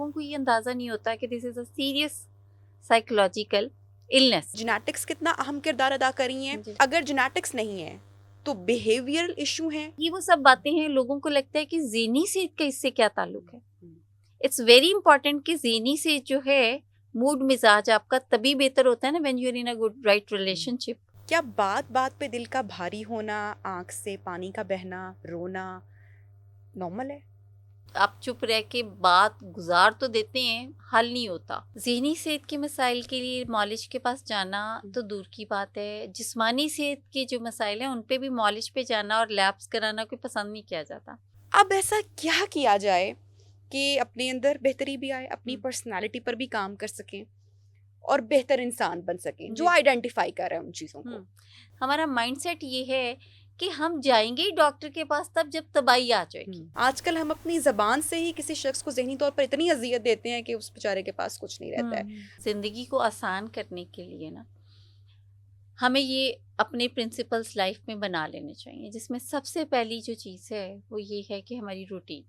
लोगों को ये अंदाज़ा नहीं होता कि this is a serious psychological illness. Genetics कितना अहम किरदार अदा कर रही हैं। जी। अगर जेनेटिक्स नहीं है तो बिहेवियरल इशू हैं। ये वो सब बातें हैं, लोगों को लगता है कि ज़हनी सेहत का इससे क्या ताल्लुक है। इट्स वेरी इंपॉर्टेंट कि ज़हनी सेहत जो है, मूड मिजाज आपका तभी बेहतर होता है ना when you are in a good right relationship. क्या बात बात पे दिल का भारी होना, आंख से पानी का बहना, रोना नॉर्मल है? आप चुप रह के बात गुजार तो देते हैं, हल नहीं होता। ज़हनी सेहत के मसाइल के लिए मौलिज के पास जाना तो दूर की बात है, जिस्मानी सेहत के जो मसाइल हैं उन पे भी मौलिज पे जाना और लैब्स कराना कोई पसंद नहीं किया जाता। अब ऐसा क्या किया जाए कि अपने अंदर बेहतरी भी आए, अपनी पर्सनालिटी पर भी काम कर सकें और बेहतर इंसान बन सकें जो जी। आइडेंटिफाई कर रहे हैं उन चीज़ों को? हमारा माइंडसेट ये है कि हम जाएंगे ही डॉक्टर के पास तब जब तबाही आ जाएगी। आजकल हम अपनी ज़बान से ही किसी शख्स को ज़हनी तौर पर इतनी अज़ियत देते हैं कि उस बेचारे के पास कुछ नहीं रहता है। जिंदगी को आसान करने के लिए ना हमें ये अपने प्रिंसिपल्स लाइफ में बना लेने चाहिए, जिसमें सबसे पहली जो चीज़ है वो ये है कि हमारी रूटीन,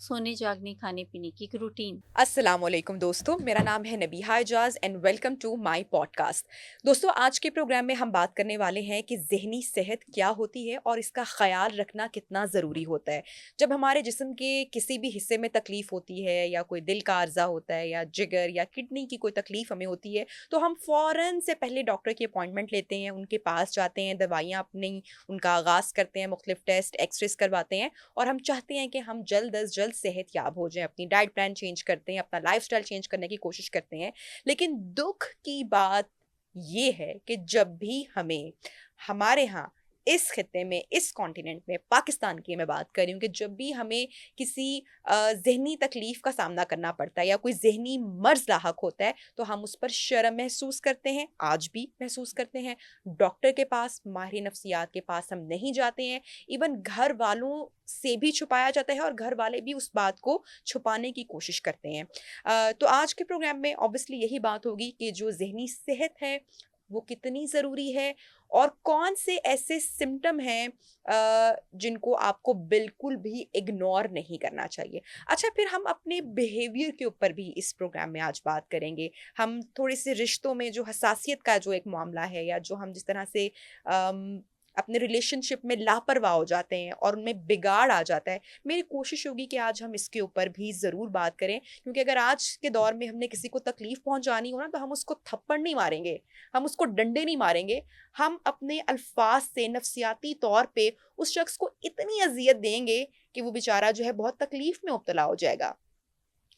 सोने जागने खाने पीने की एक रूटीन। अस्सलामुअलैकुम दोस्तों, मेरा नाम है Nabiha Ejaz and welcome to my podcast. दोस्तों, आज के प्रोग्राम में हम बात करने वाले हैं कि ज़हनी सेहत क्या होती है और इसका ख्याल रखना कितना ज़रूरी होता है। जब हमारे जिस्म के किसी भी हिस्से में तकलीफ़ होती है या कोई दिल का अर्जा होता है या जिगर या किडनी की कोई तकलीफ़ हमें होती है तो हम फ़ौरन से पहले डॉक्टर की अपॉइंटमेंट लेते हैं, उनके पास जाते हैं, दवाइयाँ अपनी उनका आगाज़ करते हैं, मुख्तलिफ टेस्ट एक्सरेज करवाते हैं और हम चाहते हैं कि हम जल्द अज जल्द सेहत याब हो जाए, अपनी डाइट प्लान चेंज करते हैं, अपना लाइफस्टाइल चेंज करने की कोशिश करते हैं। लेकिन दुख की बात ये है कि जब भी हमें हमारे यहाँ इस खित्ते में, इस कॉन्टिनेंट में, पाकिस्तान की मैं बात कर रही हूँ, कि जब भी हमें किसी ज़हनी तकलीफ़ का सामना करना पड़ता है या कोई ज़हनी मर्ज़ लाहक होता है तो हम उस पर शर्म महसूस करते हैं, आज भी महसूस करते हैं। डॉक्टर के पास, माहिर नफ्सियात के पास हम नहीं जाते हैं। इवन घर वालों से भी छुपाया जाता है और घर वाले भी उस बात को छुपाने की कोशिश करते हैं। तो आज के प्रोग्राम में ऑब्वियसली यही बात होगी कि जो ज़हनी सेहत है वो कितनी ज़रूरी है और कौन से ऐसे सिम्टम हैं जिनको आपको बिल्कुल भी इग्नोर नहीं करना चाहिए। अच्छा, फिर हम अपने बिहेवियर के ऊपर भी इस प्रोग्राम में आज बात करेंगे। हम थोड़े से रिश्तों में जो हसासियत का जो एक मामला है या जो हम जिस तरह से अपने रिलेशनशिप में लापरवाह हो जाते हैं और उनमें बिगाड़ आ जाता है, मेरी कोशिश होगी कि आज हम इसके ऊपर भी ज़रूर बात करें। क्योंकि अगर आज के दौर में हमने किसी को तकलीफ़ पहुंचानी हो ना तो हम उसको थप्पड़ नहीं मारेंगे, हम उसको डंडे नहीं मारेंगे, हम अपने अल्फाज से नफ्सियाती तौर पे उस शख्स को इतनी अजियत देंगे कि वो बेचारा जो है बहुत तकलीफ में मुब्तला हो जाएगा।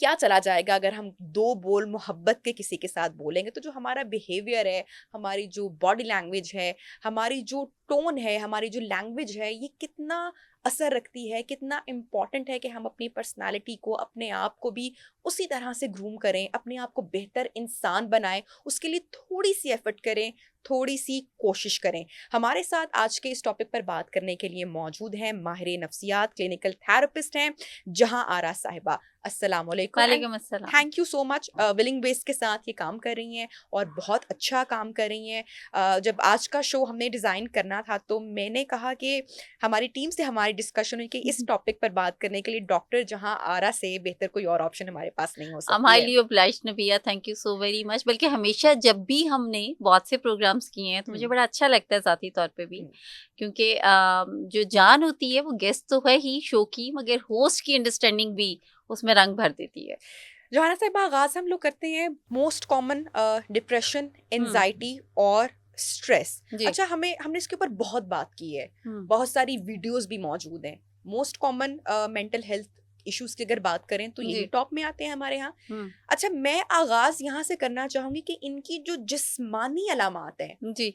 क्या चला जाएगा अगर हम दो बोल मोहब्बत के किसी के साथ बोलेंगे? तो जो हमारा बिहेवियर है, हमारी जो बॉडी लैंग्वेज है, हमारी जो टोन है, हमारी जो लैंग्वेज है, ये कितना असर रखती है, कितना इम्पॉर्टेंट है कि हम अपनी पर्सनालिटी को, अपने आप को भी उसी तरह से ग्रूम करें, अपने आप को बेहतर इंसान बनाएं, उसके लिए थोड़ी सी एफर्ट करें, थोड़ी सी कोशिश करें। हमारे साथ आज के इस टॉपिक पर बात करने के लिए मौजूद हैं माहिर नफ्सियात, क्लिनिकल थेरेपिस्ट हैं जहां आरा साहिबा। अस्सलाम वालेकुम एंड वालेकुम अस्सलाम। Thank you so much. Willing base के साथ ये काम कर रही हैं और बहुत अच्छा काम कर रही हैं। जब आज का शो हमने डिज़ाइन करना था तो मैंने कहा कि हमारी टीम से हमारी डिस्कशन हुई कि इस टॉपिक पर बात करने के लिए डॉक्टर जहां आरा से बेहतर कोई और ऑप्शन हमारे पास नहीं हो आई एम सकती है। हाईली ऑब्लाइज्ड नबिया, thank you so very much. बल्कि हमेशा जब भी हमने बहुत से प्रोग्राम्स किए हैं तो मुझे हम्म, बड़ा अच्छा लगता है ज़ाती तौर पे भी, हम्म, क्योंकि जो जान होती है वो गेस्ट तो है ही शो की, मगर होस्ट की अंडरस्टैंडिंग भी उसमें रंग भर देती है। जोहाना साहिबा, आगाज़ हम लोग करते हैं मोस्ट कॉमन डिप्रेशन, एंजाइटी और स्ट्रेस। जी। अच्छा, हमने इसके ऊपर बहुत बात की है, बहुत सारी वीडियोस भी मौजूद हैं। Most common mental health issues की अगर बात करें तो यही जी। टॉप में आते हैं हमारे यहाँ। अच्छा, मैं आगाज़ यहाँ से करना चाहूँगी कि इनकी जो जिस्मानी अलामात हैं जी।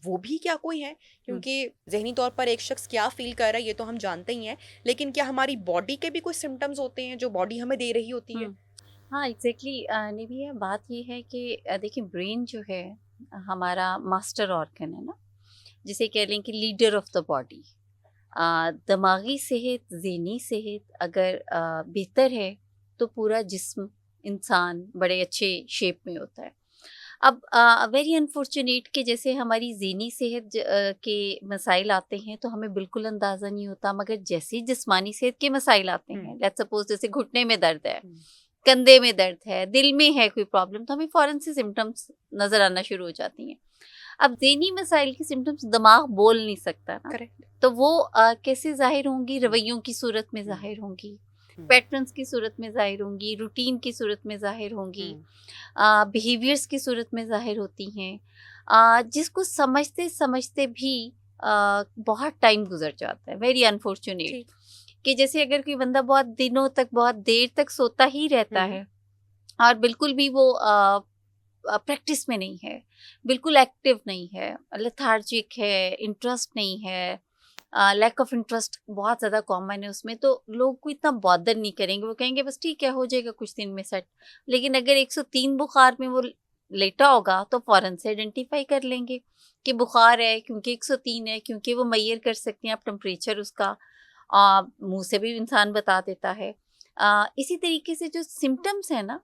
वो भी क्या कोई हैं? क्योंकि ज़हनी तौर पर एक शख्स क्या फ़ील कर रहा है ये तो हम जानते ही हैं, लेकिन क्या हमारी बॉडी के भी कोई सिम्पटम्स होते हैं जो बॉडी हमें दे रही होती है? हाँ एग्जैक्टली निविया, बात ये है कि देखिए ब्रेन जो है हमारा मास्टर ऑर्गन है ना, जिसे कह लें कि लीडर ऑफ द बॉडी। दिमागी सेहत, ज़हनी सेहत अगर बेहतर है तो पूरा जिस्म, इंसान बड़े अच्छे शेप में होता है। अब वेरी अनफॉर्चुनेट कि जैसे हमारी ज़हनी सेहत के मसाइल आते हैं तो हमें बिल्कुल अंदाज़ा नहीं होता, मगर जैसे ही जिस्मानी सेहत के मसाइल आते हैं, लेट्स सपोज जैसे घुटने में दर्द है कंधे में दर्द है, दिल में है कोई प्रॉब्लम, तो हमें फ़ौरन से सिम्टम्स नज़र आना शुरू हो जाती हैं। अब ज़हनी मसाइल की सिम्टम्स दिमाग बोल नहीं सकता ना, करेक्ट। तो वो कैसे ज़ाहिर होंगी? रवैयों की सूरत में ज़ाहिर होंगी, पैटर्न्स की सूरत में ज़ाहिर होंगी, रूटीन की सूरत में ज़ाहिर होंगी, बिहेवियर्स की सूरत में ज़ाहिर होती हैं, जिसको समझते समझते भी बहुत टाइम गुजर जाता है। वेरी अनफॉर्चुनेट कि जैसे अगर कोई बंदा बहुत दिनों तक, बहुत देर तक सोता ही रहता है और बिल्कुल भी वो प्रैक्टिस में नहीं है, बिल्कुल एक्टिव नहीं है, लेथार्जिक है, इंटरेस्ट नहीं है, लैक ऑफ इंटरेस्ट बहुत ज़्यादा कॉमन है उसमें, तो लोग को इतना बॉदर नहीं करेंगे, वो कहेंगे बस ठीक है, हो जाएगा कुछ दिन में सेट। लेकिन अगर 103 बुखार में वो लेटा होगा तो फ़ौरन से आइडेंटिफाई कर लेंगे कि बुखार है, क्योंकि 103 है, क्योंकि वो मैयर कर सकते हैं आप टेम्परेचर उसका, मुंह से भी इंसान बता देता है। इसी तरीके से जो सिम्टम्स है ना,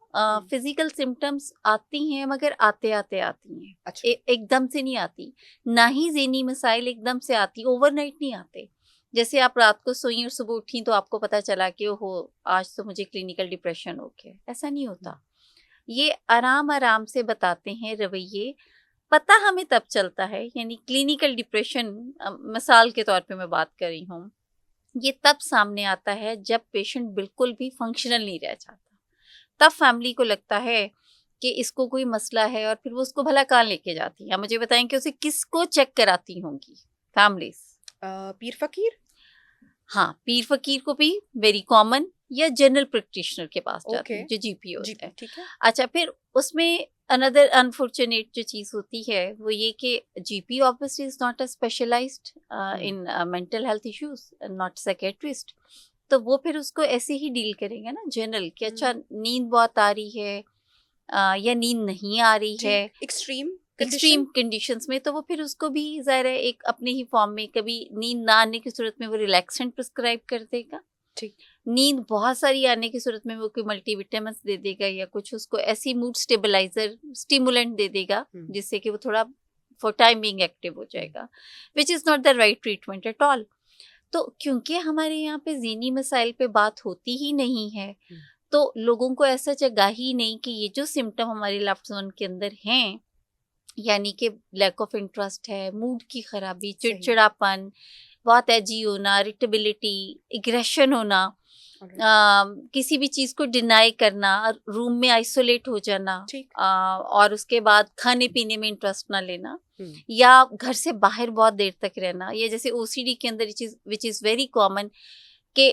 फिजिकल सिम्टम्स आती हैं मगर आते आते आती हैं, अच्छा। एकदम से नहीं आती। ना ही ज़हनी मसाइल एकदम से आती, ओवरनाइट नहीं आते। जैसे आप रात को सोई और सुबह उठी तो आपको पता चला कि ओहो आज तो मुझे क्लिनिकल डिप्रेशन हो गया, ऐसा नहीं होता। ये आराम आराम से बताते हैं रवैये, पता हमें तब चलता है, यानी क्लिनिकल डिप्रेशन मिसाल के तौर पे मैं बात कर रही हूँ, ये तब सामने आता है जब पेशेंट बिल्कुल भी फंक्शनल नहीं रह जाता। तब फैमिली को लगता है कि इसको कोई मसला है और फिर वो उसको भला कहाँ लेके जाती है। मुझे बताएं कि उसे किसको चेक कराती होंगी फैमिलीज? पीर फकीर। हाँ, पीर फकीर को भी वेरी कॉमन, या जनरल प्रैक्टिशनर के पास जाती है ओके। जो जीपी होता जीपी, है। ठीक है। अच्छा, फिर उसमें अनदर अनफॉर्चुनेट जो चीज़ होती है वो ये कि GP obviously is not a specialised in mental health issues, not psychiatrist, तो वो फिर उसको ऐसे ही डील करेंगे ना जनरल कि अच्छा नींद बहुत आ रही है या नींद नहीं आ रही है एक्सट्रीम एक्सट्रीम कंडीशंस में, तो वो फिर उसको भी ज़ाहिर है एक अपने ही फॉर्म में, कभी नींद ना आने की सूरत में वो रिलैक्सेंट प्रिस्क्राइब कर देगा, ठीक। नींद बहुत सारी आने की सूरत में वो कोई मल्टीविटामिन्स दे देगा या कुछ उसको ऐसी मूड स्टेबलाइजर स्टिमुलेंट दे देगा जिससे कि वो थोड़ा फॉर टाइम बीइंग एक्टिव हो जाएगा, which is not the right treatment at all. तो क्योंकि हमारे यहाँ पे ज़हनी मसाइल पे बात होती ही नहीं है, तो लोगों को ऐसा जगह ही नहीं कि ये जो सिम्टम हमारे लव्ड वन के अंदर हैं, यानी कि लैक ऑफ इंटरेस्ट है, मूड की खराबी, चिड़चिड़ापन, बहुत एजी होना, इरिटेबिलिटी, एग्रेशन होना, किसी भी चीज़ को डिनाई करना, रूम में आइसोलेट हो जाना, और उसके बाद खाने पीने में इंटरेस्ट ना लेना, या घर से बाहर बहुत देर तक रहना, या जैसे ओसीडी के अंदर चीज़ विच इज़ वेरी कॉमन कि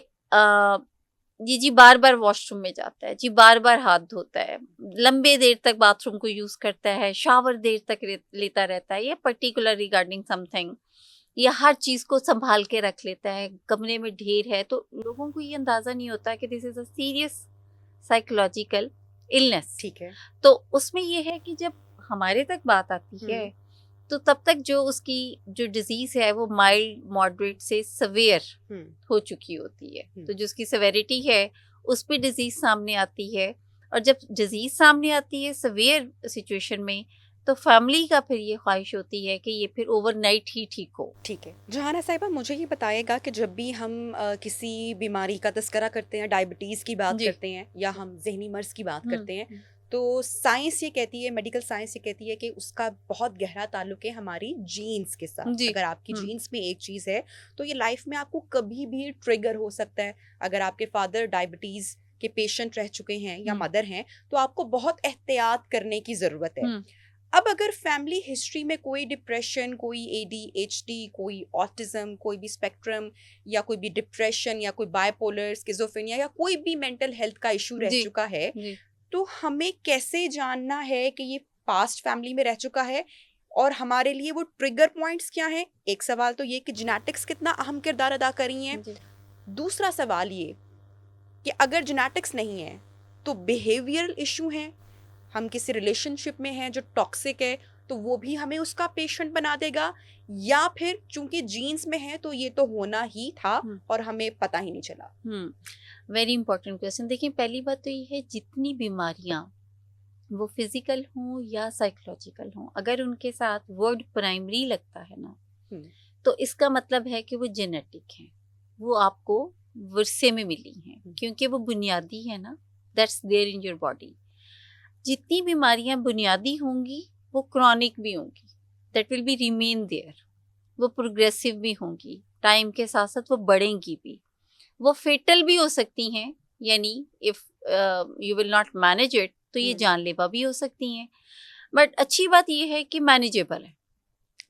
जी बार बार वॉशरूम में जाता है, जी बार बार हाथ धोता है, लंबे देर तक बाथरूम को यूज़ करता है, शावर देर तक लेता रहता है, या पर्टिकुलर रिगार्डिंग समथिंग, या हर चीज़ को संभाल के रख लेता है, कमरे में ढेर है, तो लोगों को ये अंदाज़ा नहीं होता कि this is a serious psychological illness. ठीक है। तो उसमें ये है कि जब हमारे तक बात आती है तो तब तक जो उसकी जो डिजीज़ है वो माइल्ड मॉडरेट से सवेयर हो चुकी होती है, तो जो उसकी सेवेरिटी है उस पर डिजीज़ सामने आती है, और जब डिजीज़ सामने आती है सवेयर सिचुएशन में, तो फैमिली का फिर ये ख्वाहिश होती है कि ये फिर ओवरनाइट ही ठीक हो। ठीक है जहाना साहिबा, मुझे ये बताएगा कि जब भी हम किसी बीमारी का तस्करा करते हैं, डायबिटीज़ की बात करते हैं या हम जहनी मर्ज की बात करते हैं, तो साइंस ये कहती है, मेडिकल साइंस ये कहती है कि उसका बहुत गहरा ताल्लुक है हमारी जीन्स के साथ। अगर आपकी जीन्स में एक चीज़ है तो ये लाइफ में आपको कभी भी ट्रिगर हो सकता है। अगर आपके फादर डायबिटीज़ के पेशेंट रह चुके हैं या मदर हैं तो आपको बहुत एहतियात करने की ज़रूरत है। अब अगर फैमिली हिस्ट्री में कोई डिप्रेशन, कोई ADHD, कोई ऑटिज्म, कोई भी स्पेक्ट्रम या कोई भी डिप्रेशन या कोई बाइपोलर, स्किज़ोफ्रेनिया या कोई भी मेंटल हेल्थ का इशू रह चुका है, तो हमें कैसे जानना है कि ये पास्ट फैमिली में रह चुका है और हमारे लिए वो ट्रिगर पॉइंट्स क्या हैं? एक सवाल तो ये कि जेनेटिक्स कितना अहम किरदार अदा कर रही हैं। दूसरा सवाल ये कि अगर जेनेटिक्स नहीं है तो बिहेवियरल इशू हैं, हम किसी रिलेशनशिप में हैं जो टॉक्सिक है तो वो भी हमें उसका पेशेंट बना देगा, या फिर चूंकि जीन्स में है तो ये तो होना ही था और हमें पता ही नहीं चला। Very important question. देखिए, पहली बात तो ये है, जितनी बीमारियां वो फिजिकल हों या साइकोलॉजिकल हों, अगर उनके साथ वर्ड प्राइमरी लगता है ना, तो इसका मतलब है कि वो जेनेटिक है, वो आपको विरसे में मिली हैं, क्योंकि वो बुनियादी है ना, that's there in your body. जितनी बीमारियां बुनियादी होंगी वो क्रॉनिक भी होंगी, that will be remain there. वो प्रोग्रेसिव भी होंगी, टाइम के साथ साथ वो बढ़ेंगी भी, वो फेटल भी हो सकती हैं, यानी if you will not manage it तो ये जानलेवा भी हो सकती हैं। बट अच्छी बात ये है कि मैनेजेबल है,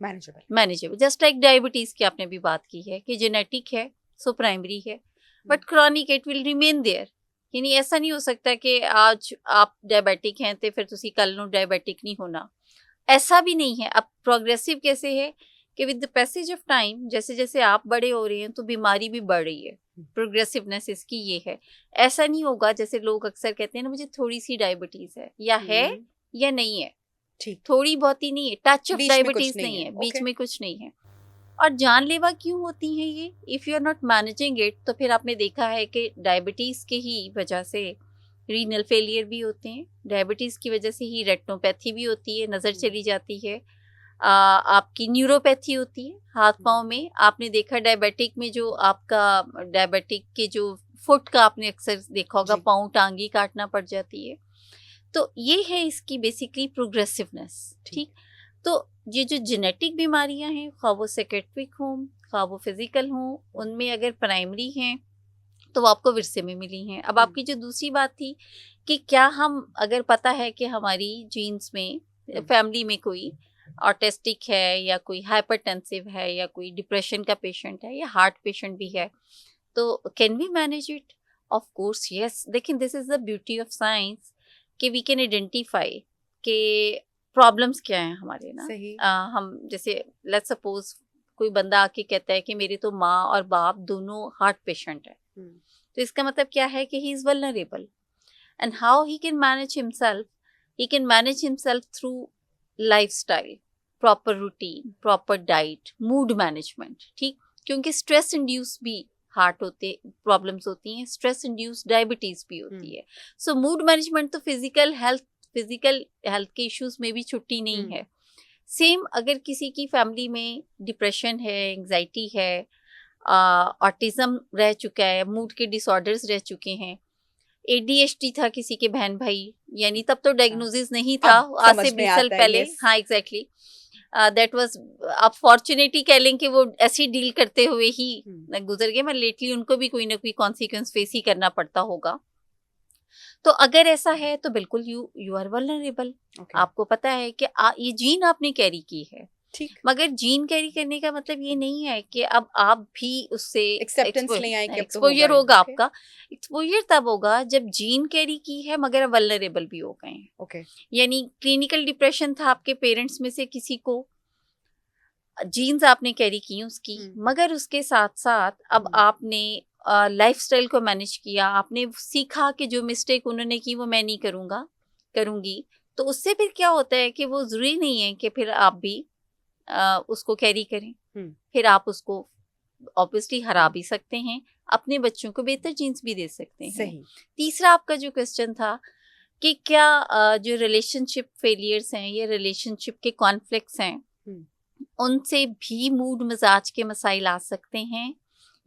मैनेजेबल। जस्ट लाइक डायबिटीज की आपने भी बात की है कि जेनेटिक है सो प्राइमरी है, but chronic it will remain there. यानी ऐसा नहीं हो सकता कि आज आप डायबिटिक हैं तो फिर ਤੁਸੀਂ ਕੱਲ ਨੂੰ डायबिटिक नहीं होना, ऐसा भी नहीं है। अब प्रोग्रेसिव कैसे है कि with the passage of time जैसे जैसे आप बड़े हो रहे हैं तो बीमारी भी बढ़ रही है, प्रोग्रेसिवनेस इसकी ये है। ऐसा नहीं होगा जैसे लोग अक्सर कहते हैं ना मुझे थोड़ी सी डायबिटीज है, या है या नहीं है, ठीक, थोड़ी बहुत ही नहीं है, टच ऑफ डायबिटीज नहीं है, बीच में कुछ नहीं है। और जानलेवा क्यों होती हैं ये? If you are not managing it, तो फिर आपने देखा है कि डायबिटीज़ के ही वजह से रीनल फेलियर भी होते हैं, डायबिटीज़ की वजह से ही रेटिनोपैथी भी होती है, नज़र चली जाती है, आपकी न्यूरोपैथी होती है हाथ पाँव में। आपने देखा डायबिटिक में जो आपका डायबिटिक के जो फुट का आपने अक्सर देखा होगा, पाँव टांगी काटना पड़ जाती है। तो ये है इसकी बेसिकली प्रोग्रेसिवनेस। ठीक, तो ये जो जेनेटिक बीमारियां हैं, खा वो साइकेट्रिक हों खा वो फिजिकल हों, उनमें अगर प्राइमरी हैं तो वो आपको विरसे में मिली हैं। अब आपकी जो दूसरी बात थी कि क्या हम अगर पता है कि हमारी जीन्स में फैमिली में कोई ऑटिस्टिक है या कोई हाइपरटेंसिव है या कोई डिप्रेशन का पेशेंट है या हार्ट पेशेंट भी है, तो can we manage it? Of course yes. लेकिन this is the beauty of science कि वी कैन आइडेंटिफाई कि प्रॉब्लम्स क्या हैं हमारे ना। हम जैसे लेट्स सपोज कोई बंदा आके कहता है कि मेरे तो माँ और बाप दोनों हार्ट पेशेंट है, तो इसका मतलब क्या है कि he is vulnerable. And how he can manage himself? He can manage himself through lifestyle, proper routine, proper diet, mood management. ठीक, क्योंकि स्ट्रेस इंड्यूस भी हार्ट होते प्रॉब्लम्स होती हैं, स्ट्रेस इंड्यूस डायबिटीज भी होती है। सो मूड मैनेजमेंट तो फिजिकल हेल्थ के इश्यूज में भी छुट्टी नहीं है। सेम अगर किसी की फैमिली में डिप्रेशन है, एंजाइटी है, ऑटिज्म रह चुका है, मूड के डिसऑर्डर्स रह चुके हैं, ADHD था किसी के बहन भाई, यानी तब तो डायग्नोसिस नहीं था, आज से 20 साल पहले। हाँ एग्जैक्टली, दैट वाज, आप फॉर्चुनेटली कह लें कि वो ऐसी डील करते हुए ही गुजर गए, मगर लेटली उनको भी कोई ना कोई कॉन्सिक्वेंस फेस ही करना पड़ता होगा। तो अगर ऐसा है तो बिल्कुल यू आर वल्नरेबल। आपको पता है कि ये जीन आपने कैरी की है, ठीक, मगर जीन कैरी करने का मतलब ये नहीं है कि अब आप भी उससे एक्सपोजर होगा। आपका एक्सपोजर तब होगा जब जीन कैरी की है मगर वल्नरेबल भी हो गए हैं। यानी क्लिनिकल डिप्रेशन था आपके पेरेंट्स में से किसी को, जीन्स आपने कैरी की उसकी, मगर उसके साथ साथ अब आपने लाइफस्टाइल को मैनेज किया, आपने सीखा कि जो मिस्टेक उन्होंने की वो मैं नहीं करूंगी, तो उससे फिर क्या होता है कि वो जरूरी नहीं है कि फिर आप भी उसको कैरी करें। फिर आप उसको ऑब्वियसली हरा भी सकते हैं, अपने बच्चों को बेहतर जीन्स भी दे सकते हैं। सही। तीसरा आपका जो क्वेश्चन था कि क्या जो रिलेशनशिप फेलियर्स हैं या रिलेशनशिप के कॉन्फ्लिक्ट्स हैं उनसे भी मूड मिजाज के मसाइल आ सकते हैं,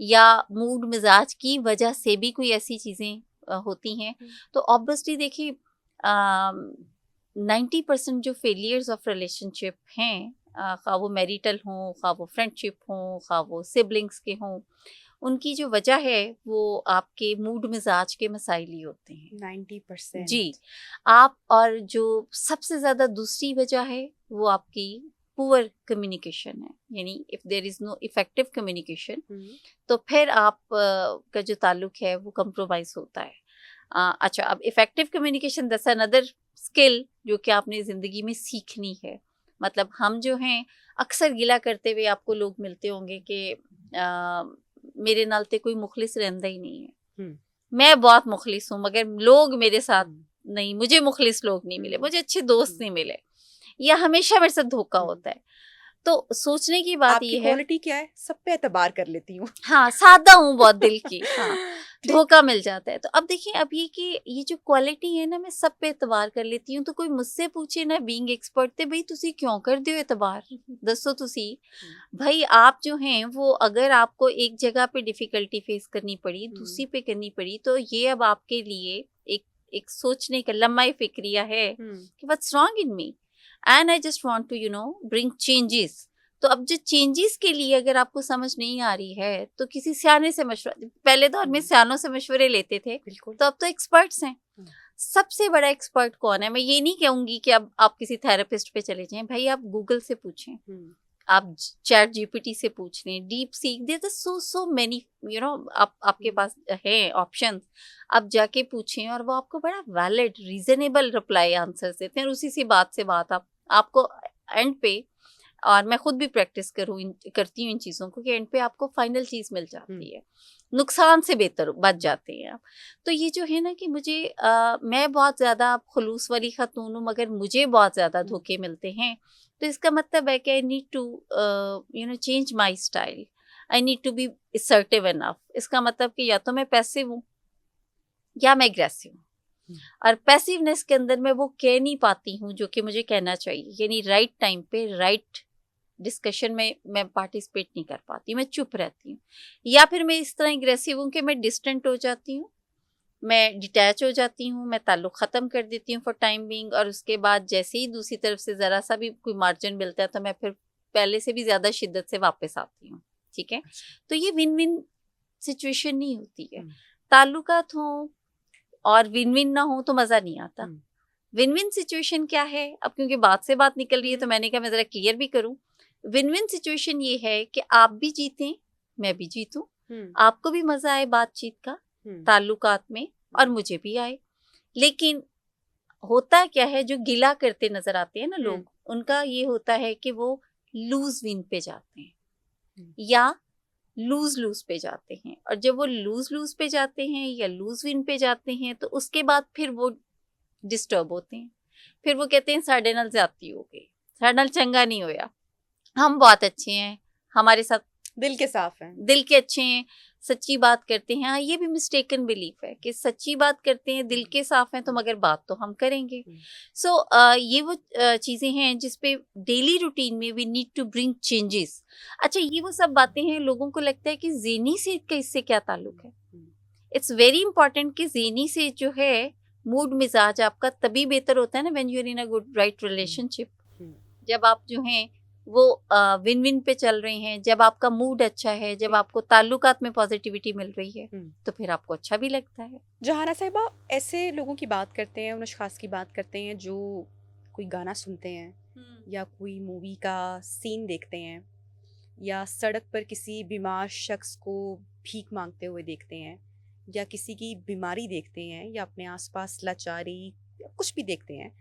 या मूड मिजाज की वजह से भी कोई ऐसी चीज़ें होती हैं। तो ऑब्वियसली देखिए 90% जो फेलियर्स ऑफ रिलेशनशिप हैं, खा वो मैरिटल हों, खा वो फ्रेंडशिप हों, खा वो सिबलिंग्स के हों, उनकी जो वजह है वो आपके मूड मिजाज के मसाइल ही होते हैं 90%। जी, आप, और जो सबसे ज़्यादा दूसरी वजह है वो आपकी पुअर कम्युनिकेशन है। यानी if there is no effective communication तो फिर आप का जो ताल्लुक है वो कंप्रोमाइज़ होता है। अच्छा, अब effective communication that's another skill जो कि आपने ज़िंदगी में सीखनी है। मतलब हम जो हैं अक्सर गिला करते हुए आपको लोग मिलते होंगे कि मेरे नाल ते कोई मुखलिस रहंदा ही नहीं है, मैं बहुत मुखलिस हूँ मगर लोग मेरे साथ नहीं, मुझे मुखलिस लोग नहीं मिले, मुझे अच्छे दोस्त नहीं मिले, या हमेशा मेरे साथ धोखा होता है। तो सोचने की बात ये है, क्वालिटी क्या है? सब पे एतबार कर लेती हूँ। हाँ, सादा हूँ बहुत दिल की। हाँ, धोखा मिल जाता है। तो अब देखिए, अब ये जो क्वालिटी है ना, मैं सब पे एतबार कर लेती हूँ। तो कोई मुझसे पूछे ना बीइंग एक्सपर्ट ते भाई तुसी क्यों कर दियो एतबार, दसो तुसी भाई। आप जो हैं वो अगर आपको एक जगह पे डिफिकल्टी फेस करनी पड़ी, दूसरी पे करनी पड़ी, तो ये अब आपके लिए एक सोचने का लम्हाई फिक्रिया है कि what's wrong in me and I just want to bring changes. तो अब जो चेंजेस के लिए अगर आपको समझ नहीं आ रही है तो किसी सियाने से मशवरा, पहले दौर में सियानों से मशवरे लेते थे, बिल्कुल। तो अब तो एक्सपर्ट्स हैं। सबसे बड़ा एक्सपर्ट कौन है? मैं ये नहीं कहूंगी कि अब आप किसी थेरेपिस्ट पे चले जाएं, भाई आप गूगल से पूछें, आप चैट जीपीटी से पूछ लें, DeepSeek, there are so many आपके पास है ऑप्शंस। आप जाके पूछें और वो आपको बड़ा वैलिड रीजनेबल रिप्लाई आंसर देते हैं, और उसी सी बात से बात आपको एंड पे, और मैं खुद भी प्रैक्टिस करती हूँ इन चीज़ों को, कि एंड पे आपको फाइनल चीज़ मिल जाती है, नुकसान से बेहतर बच जाते हैं आप। तो ये जो है ना कि मुझे मैं बहुत ज़्यादा खुलूस वाली खातून हूँ, मगर मुझे बहुत ज़्यादा धोखे मिलते हैं। तो इसका मतलब है कि I need to change my style, I need to be assertive enough. इसका मतलब कि या तो मैं पैसिव हूँ या मैं एग्रेसिव हूँ, और पैसिवनेस के अंदर मैं वो कह नहीं पाती हूँ जो कि मुझे कहना चाहिए, यानी राइट टाइम पे राइट डिस्कशन में मैं पार्टिसिपेट नहीं कर पाती, मैं चुप रहती हूँ। या फिर मैं इस तरह एग्रेसिव हूँ कि मैं डिस्टेंट हो जाती हूँ, मैं डिटैच हो जाती हूँ, मैं ताल्लुक ख़त्म कर देती हूँ फॉर टाइम बीइंग, और उसके बाद जैसे ही दूसरी तरफ से ज़रा सा भी कोई मार्जिन मिलता है तो मैं फिर पहले से भी ज़्यादा शिद्दत से वापस आती हूँ। ठीक है, तो ये विन विन सिचुएशन नहीं होती है। ताल्लुकात हों और विन विन ना हो तो मज़ा नहीं आता। विन विन सिचुएशन क्या है? अब क्योंकि बात से बात निकल रही है तो मैंने कहा मैं ज़रा क्लियर भी करूँ। विन विन सिचुएशन ये है कि आप भी जीतें, मैं भी जीतूं, आपको भी मज़ा आए बातचीत का, ताल्लुकात में, और मुझे भी आए। लेकिन होता क्या है, जो गिला करते नजर आते हैं ना लोग, उनका ये होता है कि वो लूज विन पे जाते हैं या लूज लूज पे जाते हैं, और जब वो लूज लूज पे जाते हैं या लूज विन पे जाते हैं तो उसके बाद फिर वो डिस्टर्ब होते हैं। फिर वो कहते हैं साढ़े नाल ज्यादती हो गई, साढ़े नाल चंगा नहीं होया, हम बहुत अच्छे हैं, हमारे साथ दिल के साफ हैं, दिल के अच्छे हैं, सच्ची बात करते हैं। हाँ, ये भी मिस्टेकन बिलीफ है कि सच्ची बात करते हैं, दिल के साफ हैं, तो मगर बात तो हम करेंगे। सो ये वो चीज़ें हैं जिस पे डेली रूटीन में we need to bring changes. अच्छा, ये वो सब बातें हैं, लोगों को लगता है कि ज़हनी सेहत का इससे क्या ताल्लुक है। इट्स वेरी इंपॉर्टेंट कि ज़हनी सेहत जो है, मूड मिजाज आपका तभी बेहतर होता है ना when you are in a good right relationship. जब आप जो हैं वो विन विन पे चल रहे हैं, जब आपका मूड अच्छा है, जब आपको ताल्लुकात में पॉजिटिविटी मिल रही है, तो फिर आपको अच्छा भी लगता है। जहाना साहिबा, ऐसे लोगों की बात करते हैं, उन अशखास की बात करते हैं जो कोई गाना सुनते हैं या कोई मूवी का सीन देखते हैं या सड़क पर किसी बीमार शख्स को भीख मांगते हुए देखते हैं या किसी की बीमारी देखते हैं या अपने आसपास लाचारी या कुछ भी देखते हैं,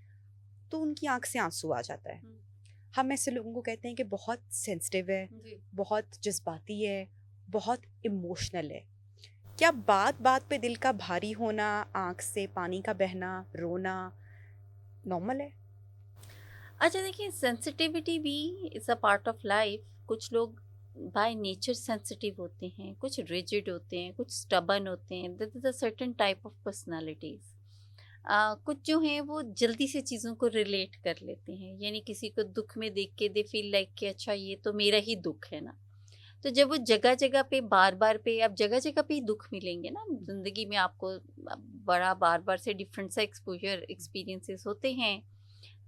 तो उनकी आंख से आंसू आ जाता है। हम ऐसे लोगों को कहते हैं कि बहुत सेंसिटिव है, बहुत जज्बाती है, बहुत इमोशनल है। क्या बात बात पे दिल का भारी होना, आंख से पानी का बहना, रोना नॉर्मल है? अच्छा देखिए, सेंसिटिविटी भी is a part of life. कुछ लोग बाय नेचर सेंसिटिव होते हैं, कुछ रिजिड होते हैं, कुछ स्टबन होते हैं। This is a certain type of personalities. कुछ जो हैं वो जल्दी से चीज़ों को रिलेट कर लेते हैं, यानी किसी को दुख में देख के दे फील लाइक कि अच्छा ये तो मेरा ही दुख है ना। तो जब वो जगह जगह पे बार बार पे, अब जगह जगह पे ही दुख मिलेंगे ना ज़िंदगी में आपको, बड़ा बार बार से डिफरेंट सा एक्सपोजर एक्सपीरियंसेस होते हैं,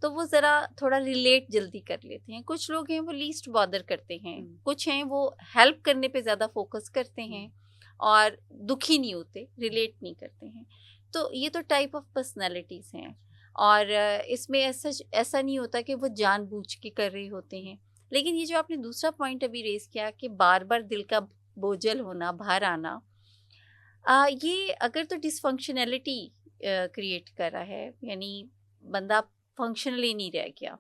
तो वो ज़रा थोड़ा रिलेट जल्दी कर लेते हैं। कुछ लोग हैं वो लीस्ट बॉदर करते हैं, कुछ हैं वो हेल्प करने पे ज़्यादा फोकस करते हैं और दुखी नहीं होते, रिलेट नहीं करते हैं। तो ये तो टाइप ऑफ पर्सनालिटीज़ हैं, और इसमें ऐसा नहीं होता कि वो जानबूझ के कर रहे होते हैं। लेकिन ये जो आपने दूसरा पॉइंट अभी रेज किया कि बार बार दिल का बोझल होना, बाहर आना, ये अगर तो डिसफंक्शनैलिटी क्रिएट कर रहा है, यानी बंदा फंक्शनली नहीं रह गया,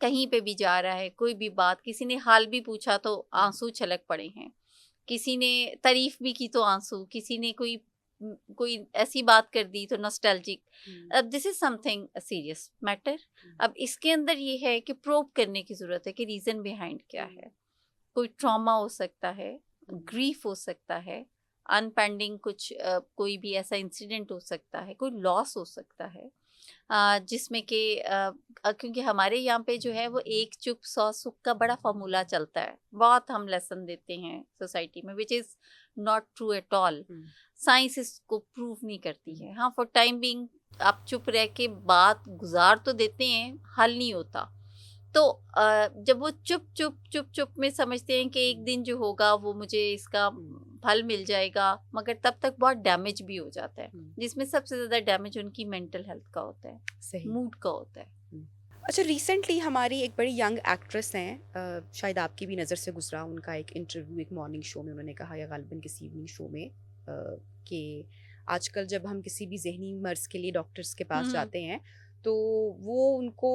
कहीं पे भी जा रहा है, कोई भी बात, किसी ने हाल भी पूछा तो आंसू छलक पड़े हैं, किसी ने तारीफ भी की तो आंसू, किसी ने कोई ऐसी बात कर दी तो नॉस्टैल्जिक। अब this is something serious matter. अब इसके अंदर ये है कि प्रोब करने की ज़रूरत है कि रीज़न बिहाइंड क्या है। कोई ट्रॉमा हो सकता है, ग्रीफ हो सकता है, अनपेंडिंग कुछ कोई भी ऐसा इंसिडेंट हो सकता है, कोई लॉस हो सकता है, जिसमें कि क्योंकि हमारे यहाँ पे जो है वो एक चुप सौ सुख का बड़ा फॉर्मूला चलता है, बहुत हम लेसन देते हैं सोसाइटी में, which is not true at all. Science इसको प्रूव नहीं करती है। हाँ, फॉर टाइम बीइंग आप चुप रह के बात गुजार तो देते हैं, हल नहीं होता। तो जब वो चुप चुप चुप चुप में समझते हैं कि एक दिन जो होगा वो मुझे इसका फल मिल जाएगा, मगर तब तक बहुत डैमेज भी हो जाता है, जिसमें सबसे ज़्यादा डैमेज उनकी मेंटल हेल्थ का होता है, सही। मूड का होता है। अच्छा, रिसेंटली हमारी एक बड़ी यंग एक्ट्रेस हैं, शायद आपकी भी नज़र से गुजरा उनका एक इंटरव्यू एक मॉर्निंग शो में, उन्होंने कहा या गालिबन किसी इवनिंग शो में कि आजकल जब हम किसी भी जहनी मर्ज के लिए डॉक्टर्स के पास जाते हैं तो वो उनको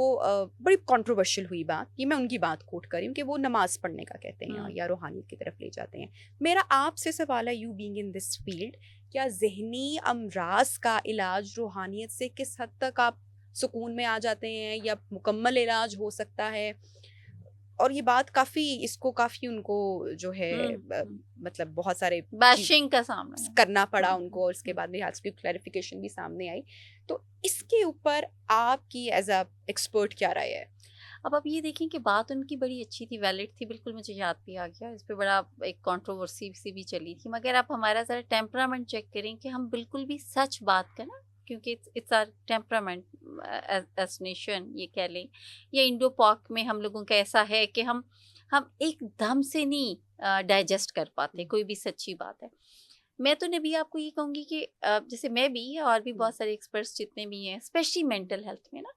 बड़ी कंट्रोवर्शियल हुई बात, ये मैं उनकी बात कोट कर रही हूँ कि वो नमाज पढ़ने का कहते हैं या रूहानियत की तरफ ले जाते हैं। मेरा आपसे सवाल है, you being in this field, क्या जहनी अमराज का इलाज रूहानियत से किस हद तक आप सुकून में आ जाते हैं या मुकम्मल इलाज हो सकता है? और ये बात काफ़ी उनको जो है मतलब बहुत सारे बैशिंग का सामना करना पड़ा उनको, और उसके बाद में आज की क्लैरिफिकेशन भी सामने आई। तो इसके ऊपर आपकी एज अ एक्सपर्ट क्या राय है? अब आप ये देखें कि बात उनकी बड़ी अच्छी थी, वैलिड थी, बिल्कुल मुझे याद भी आ गया, इस पे बड़ा एक कंट्रोवर्सी सी भी चली थी, मगर आप हमारा ज़रा टेम्परामेंट चेक करें कि हम बिल्कुल भी सच बात करना, क्योंकि it's our temperament as nation ये कह लें, या इंडो पाक में हम लोगों का ऐसा है कि हम एकदम से नहीं डाइजेस्ट कर पाते कोई भी सच्ची बात है। मैं तो नबी आपको ये कहूँगी कि जैसे मैं भी और भी बहुत सारे एक्सपर्ट्स जितने भी हैं, स्पेशली मेंटल हेल्थ में ना,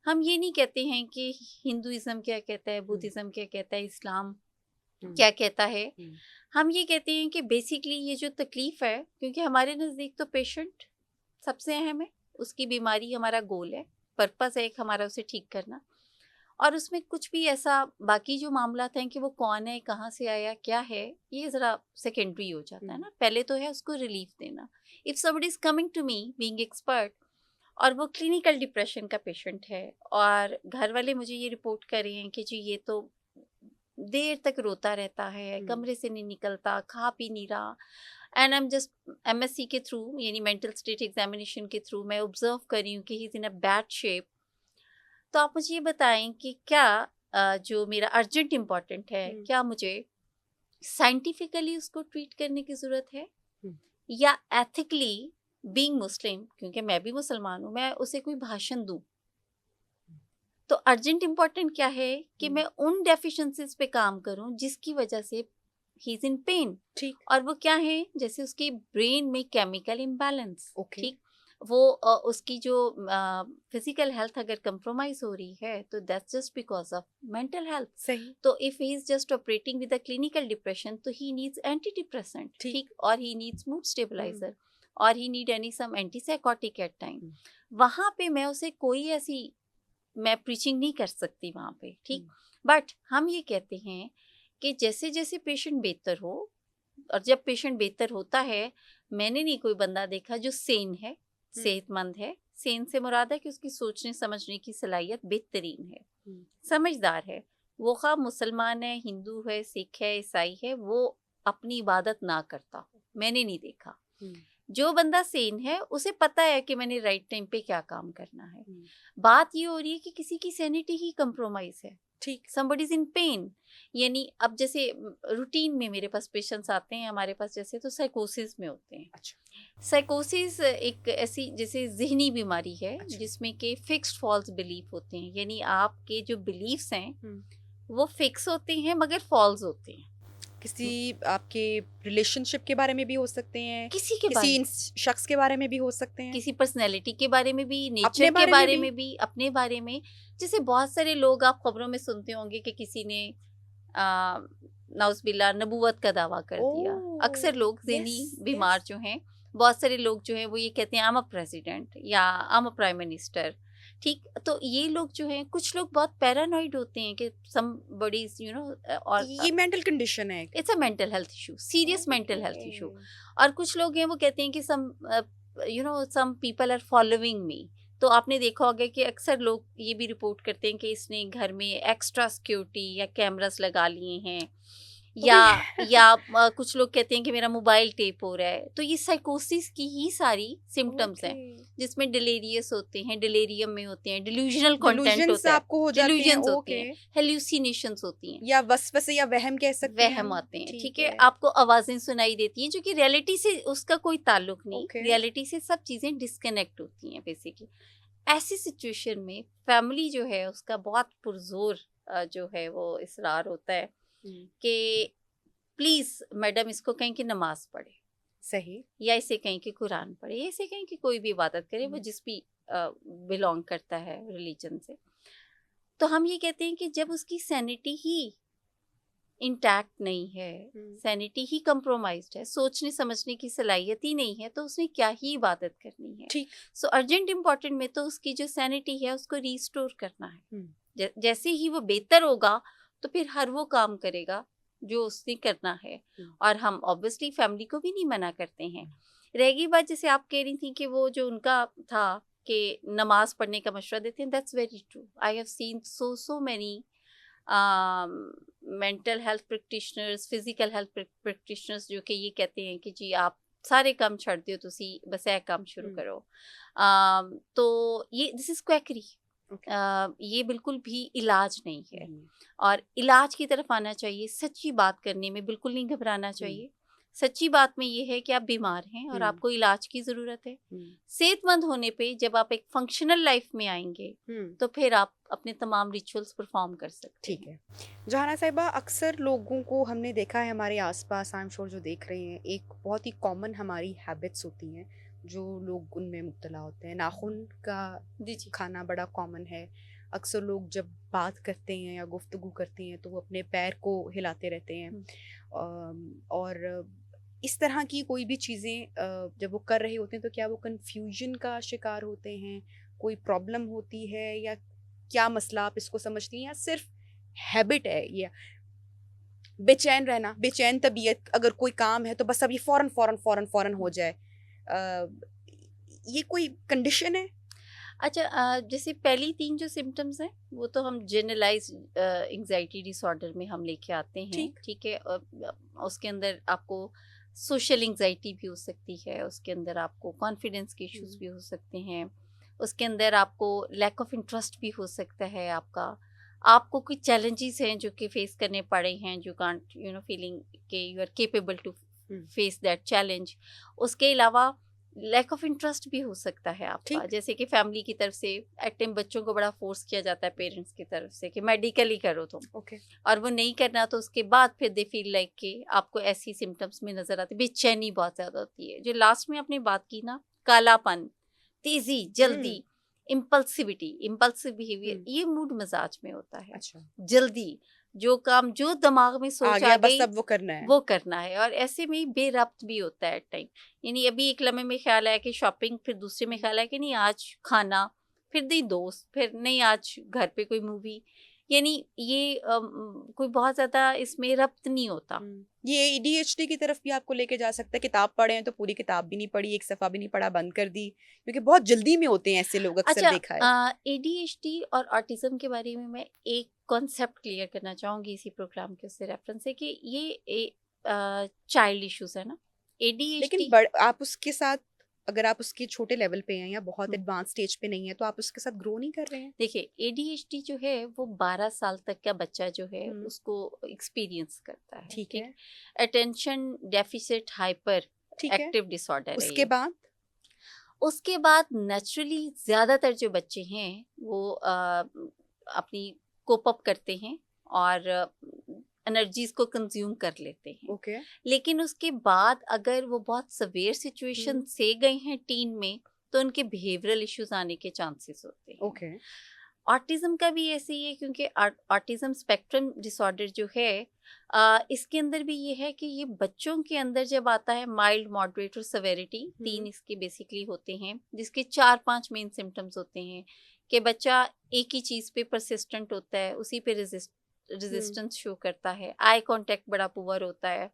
हम ये नहीं कहते हैं कि हिंदुइज्म क्या कहता है, बुद्धिज्म क्या कहता है, इस्लाम क्या कहता है। हम ये कहते हैं कि बेसिकली ये जो तकलीफ है, क्योंकि हमारे नज़दीक तो पेशेंट सबसे अहम है, उसकी बीमारी हमारा गोल है, पर्पस है एक हमारा उसे ठीक करना, और उसमें कुछ भी ऐसा बाकी जो मामला हैं कि वो कौन है, कहाँ से आया, क्या है, ये ज़रा सेकेंडरी हो जाता है ना। पहले तो है उसको रिलीफ देना। If somebody is coming to me being expert और वो क्लिनिकल डिप्रेशन का पेशेंट है और घर वाले मुझे ये रिपोर्ट कर रहे हैं कि जी ये तो देर तक रोता रहता है, कमरे से नहीं निकलता, खा पी नहीं रहा, and I am just MSc के थ्रू यानी मेंटल स्टेट एग्जामिनेशन के थ्रू मैं ऑब्जर्व कर रही हूँ कि he is in a bad shape. तो आप मुझे ये बताएं कि क्या जो मेरा अर्जेंट इम्पॉर्टेंट है, क्या मुझे साइंटिफिकली उसको ट्रीट करने की ज़रूरत है या एथिकली बीइंग मुस्लिम, क्योंकि मैं भी मुसलमान हूँ, मैं उसे कोई भाषण दूँ? तो अर्जेंट इम्पॉर्टेंट क्या है कि मैं उन डेफिशिएंसीज पे काम करूँ जिसकी वजह से ही इज इन पेन। ठीक। और वो क्या है, जैसे उसकी ब्रेन में केमिकल इम्बैलेंस, ठीक, वो उसकी जो फिजिकल हेल्थ अगर कंप्रोमाइज हो रही है तो that's just because of mental health. सही। तो if he is just operating with a clinical depression तो ही नीड्स एंटी डिप्रेसेंट, ठीक, और ही नीड्स मूड स्टेबलाइजर और ही need any some antipsychotic at time. वहां पे मैं उसे कोई ऐसी मैं प्रीचिंग नहीं कर सकती वहाँ पे, ठीक। बट हम ये कहते हैं कि जैसे जैसे पेशेंट बेहतर हो, और जब पेशेंट बेहतर होता है, मैंने नहीं कोई बंदा देखा जो सेन है, सेहतमंद है। सेन से मुराद है कि उसकी सोचने समझने की सलाहियत बेहतरीन है, समझदार है, वो खा मुसलमान है, हिंदू है, सिख है, ईसाई है, वो अपनी इबादत ना करता हो, मैंने नहीं देखा। जो बंदा सेन है उसे पता है कि मैंने राइट टाइम पे क्या काम करना है। बात ये हो रही है कि किसी की सैनिटी ही कंप्रोमाइज है, ठीक, somebody is in pain। यानी अब जैसे रूटीन में मेरे पास पेशेंट्स आते हैं हमारे पास, जैसे तो साइकोसिस में होते हैं। अच्छा। साइकोसिस एक ऐसी जैसे जहनी बीमारी है, अच्छा, जिसमें के फिक्स्ड फॉल्स बिलीफ होते हैं, यानी आपके जो बिलीफ्स हैं वो फिक्स होते हैं मगर फॉल्स होते हैं। किसी आपके रिलेशनशिप के बारे में भी हो सकते हैं, किसी शख्स के बारे में भी हो सकते हैं, किसी पर्सनैलिटी के बारे में भी, नेचर के बारे में भी, अपने बारे में। जैसे बहुत सारे लोग आप खबरों में सुनते होंगे कि किसी ने नाउज़बिल्ला नबूवत का दावा कर दिया। अक्सर लोग ज़हनी बीमार जो हैं, बहुत सारे लोग जो हैं वो ये कहते हैं आई एम अ प्रेसिडेंट या I am a prime minister, ठीक। तो ये लोग जो हैं, कुछ लोग बहुत पैरानॉइड होते हैं कि समबडी यू नो, और ये मेंटल कंडीशन है, it's a mental health issue, serious mental health issue. और कुछ लोग हैं वो कहते हैं कि some people are following me. तो आपने देखा होगा कि अक्सर लोग ये भी रिपोर्ट करते हैं कि इसने घर में एक्स्ट्रा सिक्योरिटी या कैमरास लगा लिए हैं, या कुछ लोग कहते हैं कि मेरा मोबाइल टेप हो रहा है, तो ये साइकोसिस की ही सारी सिम्टम्स हैं, जिसमें डिलेरियस होते हैं, डिलेरियम में होते हैं, डिल्यूजनल कंटेंट होता है, आपको हो जाते हैं, डिल्यूजन्स होती ओके, हैं, हेल्यूसिनेशंस होती हैं, या वसवसे या वहम कह सकते हैं वहम हम। आते हैं, ठीक ठीक है, है, आपको आवाजें सुनाई देती हैं जो कि रियलिटी से उसका कोई ताल्लुक नहीं, ओके, रियलिटी से सब चीजें डिस्कनेक्ट होती हैं बेसिकली। ऐसी सिचुएशन में फैमिली जो है उसका बहुत पुरजोर जो है वो इसरार होता है कि प्लीज मैडम इसको कहें कि नमाज पढ़े, सही, या इसे कहें कि कुरान पढ़े, या इसे कहें कि कोई भी इबादत करे, वो जिस भी बिलोंग करता है रिलीजन से। तो हम ये कहते हैं कि जब उसकी सैनिटी ही इंटैक्ट नहीं है, सैनिटी ही कंप्रोमाइज्ड है, सोचने समझने की सलाहियत ही नहीं है, तो उसने क्या ही इबादत करनी है। ठीक, सो अर्जेंट इम्पॉर्टेंट में तो उसकी जो सैनिटी है उसको रिस्टोर करना है। जैसे ही वो बेहतर होगा तो फिर हर वो काम करेगा जो उसने करना है। और हम ऑब्वियसली फैमिली को भी नहीं मना करते हैं। रहेगी बात जैसे आप कह रही थी कि वो जो उनका था कि नमाज पढ़ने का मशवरा देते हैं, that's very true. I have seen so many mental health practitioners, physical health practitioners जो कि ये कहते हैं कि जी आप सारे काम छड़ दियो, तुसी बस ए काम शुरू करो। तो ये दिस इज क्वैकरी। ये बिल्कुल भी इलाज नहीं है, और इलाज की तरफ आना चाहिए। सच्ची बात करने में बिल्कुल नहीं घबराना चाहिए। सच्ची बात में ये है कि आप बीमार हैं और आपको इलाज की ज़रूरत है। सेहतमंद होने पे जब आप एक फंक्शनल लाइफ में आएंगे तो फिर आप अपने तमाम रिचुअल्स परफॉर्म कर सकते ठीक हैं। है। जहाना साहिबा, अक्सर लोगों को हमने देखा है हमारे आसपास, आई एम श्योर जो देख रहे हैं, एक बहुत ही कॉमन हमारी हैबिट्स होती हैं जो लोग उनमें मुब्तला होते हैं। नाखून का जी खाना बड़ा कॉमन है। अक्सर लोग जब बात करते हैं या गुफ्तगू करते हैं तो वो अपने पैर को हिलाते रहते हैं। और इस तरह की कोई भी चीज़ें जब वो कर रहे होते हैं तो क्या वो कन्फ्यूजन का शिकार होते हैं? कोई प्रॉब्लम होती है, या क्या मसला आप इसको समझती हैं, या सिर्फ हैबिट है, या बेचैन रहना, बेचैन तबीयत, अगर कोई काम है तो बस अब ये फौरन फौरन फौरन फौरन हो जाए, ये कोई कंडीशन है? अच्छा, जैसे पहली 3 जो सिम्पटम्स हैं वो तो हम जनरलाइज एंजाइटी डिसऑर्डर में हम लेके आते हैं, ठीक है। उसके अंदर आपको सोशल एंजाइटी भी हो सकती है, उसके अंदर आपको कॉन्फिडेंस के इश्यूज भी हो सकते हैं, उसके अंदर आपको लैक ऑफ इंटरेस्ट भी हो सकता है, आपको कुछ चैलेंजेस हैं जो कि फेस करने पड़े हैं, जो कांट फीलिंग के you are capable to face that challenge. उसके अलावा लैक ऑफ इंटरेस्ट भी हो सकता है आपका, जैसे कि फैमिली की तरफ से एट टाइम बच्चों को बड़ा फोर्स किया जाता है पेरेंट्स की तरफ से कि मेडिकल ही करो तुम, और वो नहीं करना, तो उसके बाद फिर दे फील लाइक कि आपको ऐसी सिम्टम्स में नजर आती है, बेचैनी बहुत ज्यादा होती है। जो लास्ट में आपने बात की ना, कालापन, तेजी, जल्दी, इम्पल्सिव बिहेवियर, ये मूड मजाज में होता है। जल्दी जो काम जो दिमाग में सोच आ गई बस वो करना है, और ऐसे में बेरब्त भी होता है टाइम। यानी अभी एक लम्हे में ख्याल आया कि शॉपिंग, फिर दूसरे में ख्याल आया कि नहीं आज खाना, फिर नहीं दोस्त, फिर नहीं आज घर पे कोई मूवी। यानी ये कोई बहुत ज्यादा इसमें रब्त नहीं होता। ये ADHD की तरफ भी आपको लेके जा सकता है। किताब पढ़े हैं तो पूरी किताब भी नहीं पढ़ी, एक सफ़ा भी नहीं पढ़ा, बंद कर दी, क्योंकि बहुत जल्दी में होते हैं ऐसे लोग, अक्सर देखा है। ADHD और ऑटिज्म के बारे में मैं एक कॉन्सेप्ट क्लियर करना चाहूँगी इसी प्रोग्राम के उससे रेफरेंस है कि ये चाइल्ड इश्यूज है ना, ADHD। लेकिन आप उसके साथ, अगर आप उसके छोटे लेवल पे हैं या बहुत एडवांस स्टेज पे नहीं है, तो आप उसके साथ ग्रो नहीं कर रहे हैं। देखिए, ADHD जो है वो 12 साल तक का बच्चा जो है उसको एक्सपीरियंस करता है, ठीक है। Attention deficit hyper active disorder है। उसके बाद नेचुरली ज्यादातर जो बच्चे हैं वो अपनी कोप अप करते हैं और एनर्जीज को कंज्यूम कर लेते हैं। लेकिन उसके बाद अगर वो बहुत सवेयर सिचुएशन से गए हैं टीन में, तो उनके बिहेवियरल इश्यूज आने के चांसेस होते हैं। ऑटिज्म का भी ऐसे ही है, क्योंकि ऑटिज्म स्पेक्ट्रम डिसऑर्डर जो है इसके अंदर भी ये है कि ये बच्चों के अंदर जब आता है, माइल्ड, मॉडरेट और सेवेरिटी, 3 इसके बेसिकली होते हैं, जिसके 4-5 मेन सिम्टम्स होते हैं कि बच्चा एक ही चीज़ पे परसिस्टेंट होता है, उसी पे रेजिस्टेंस शो करता है, आई कांटेक्ट बड़ा पुअर होता है,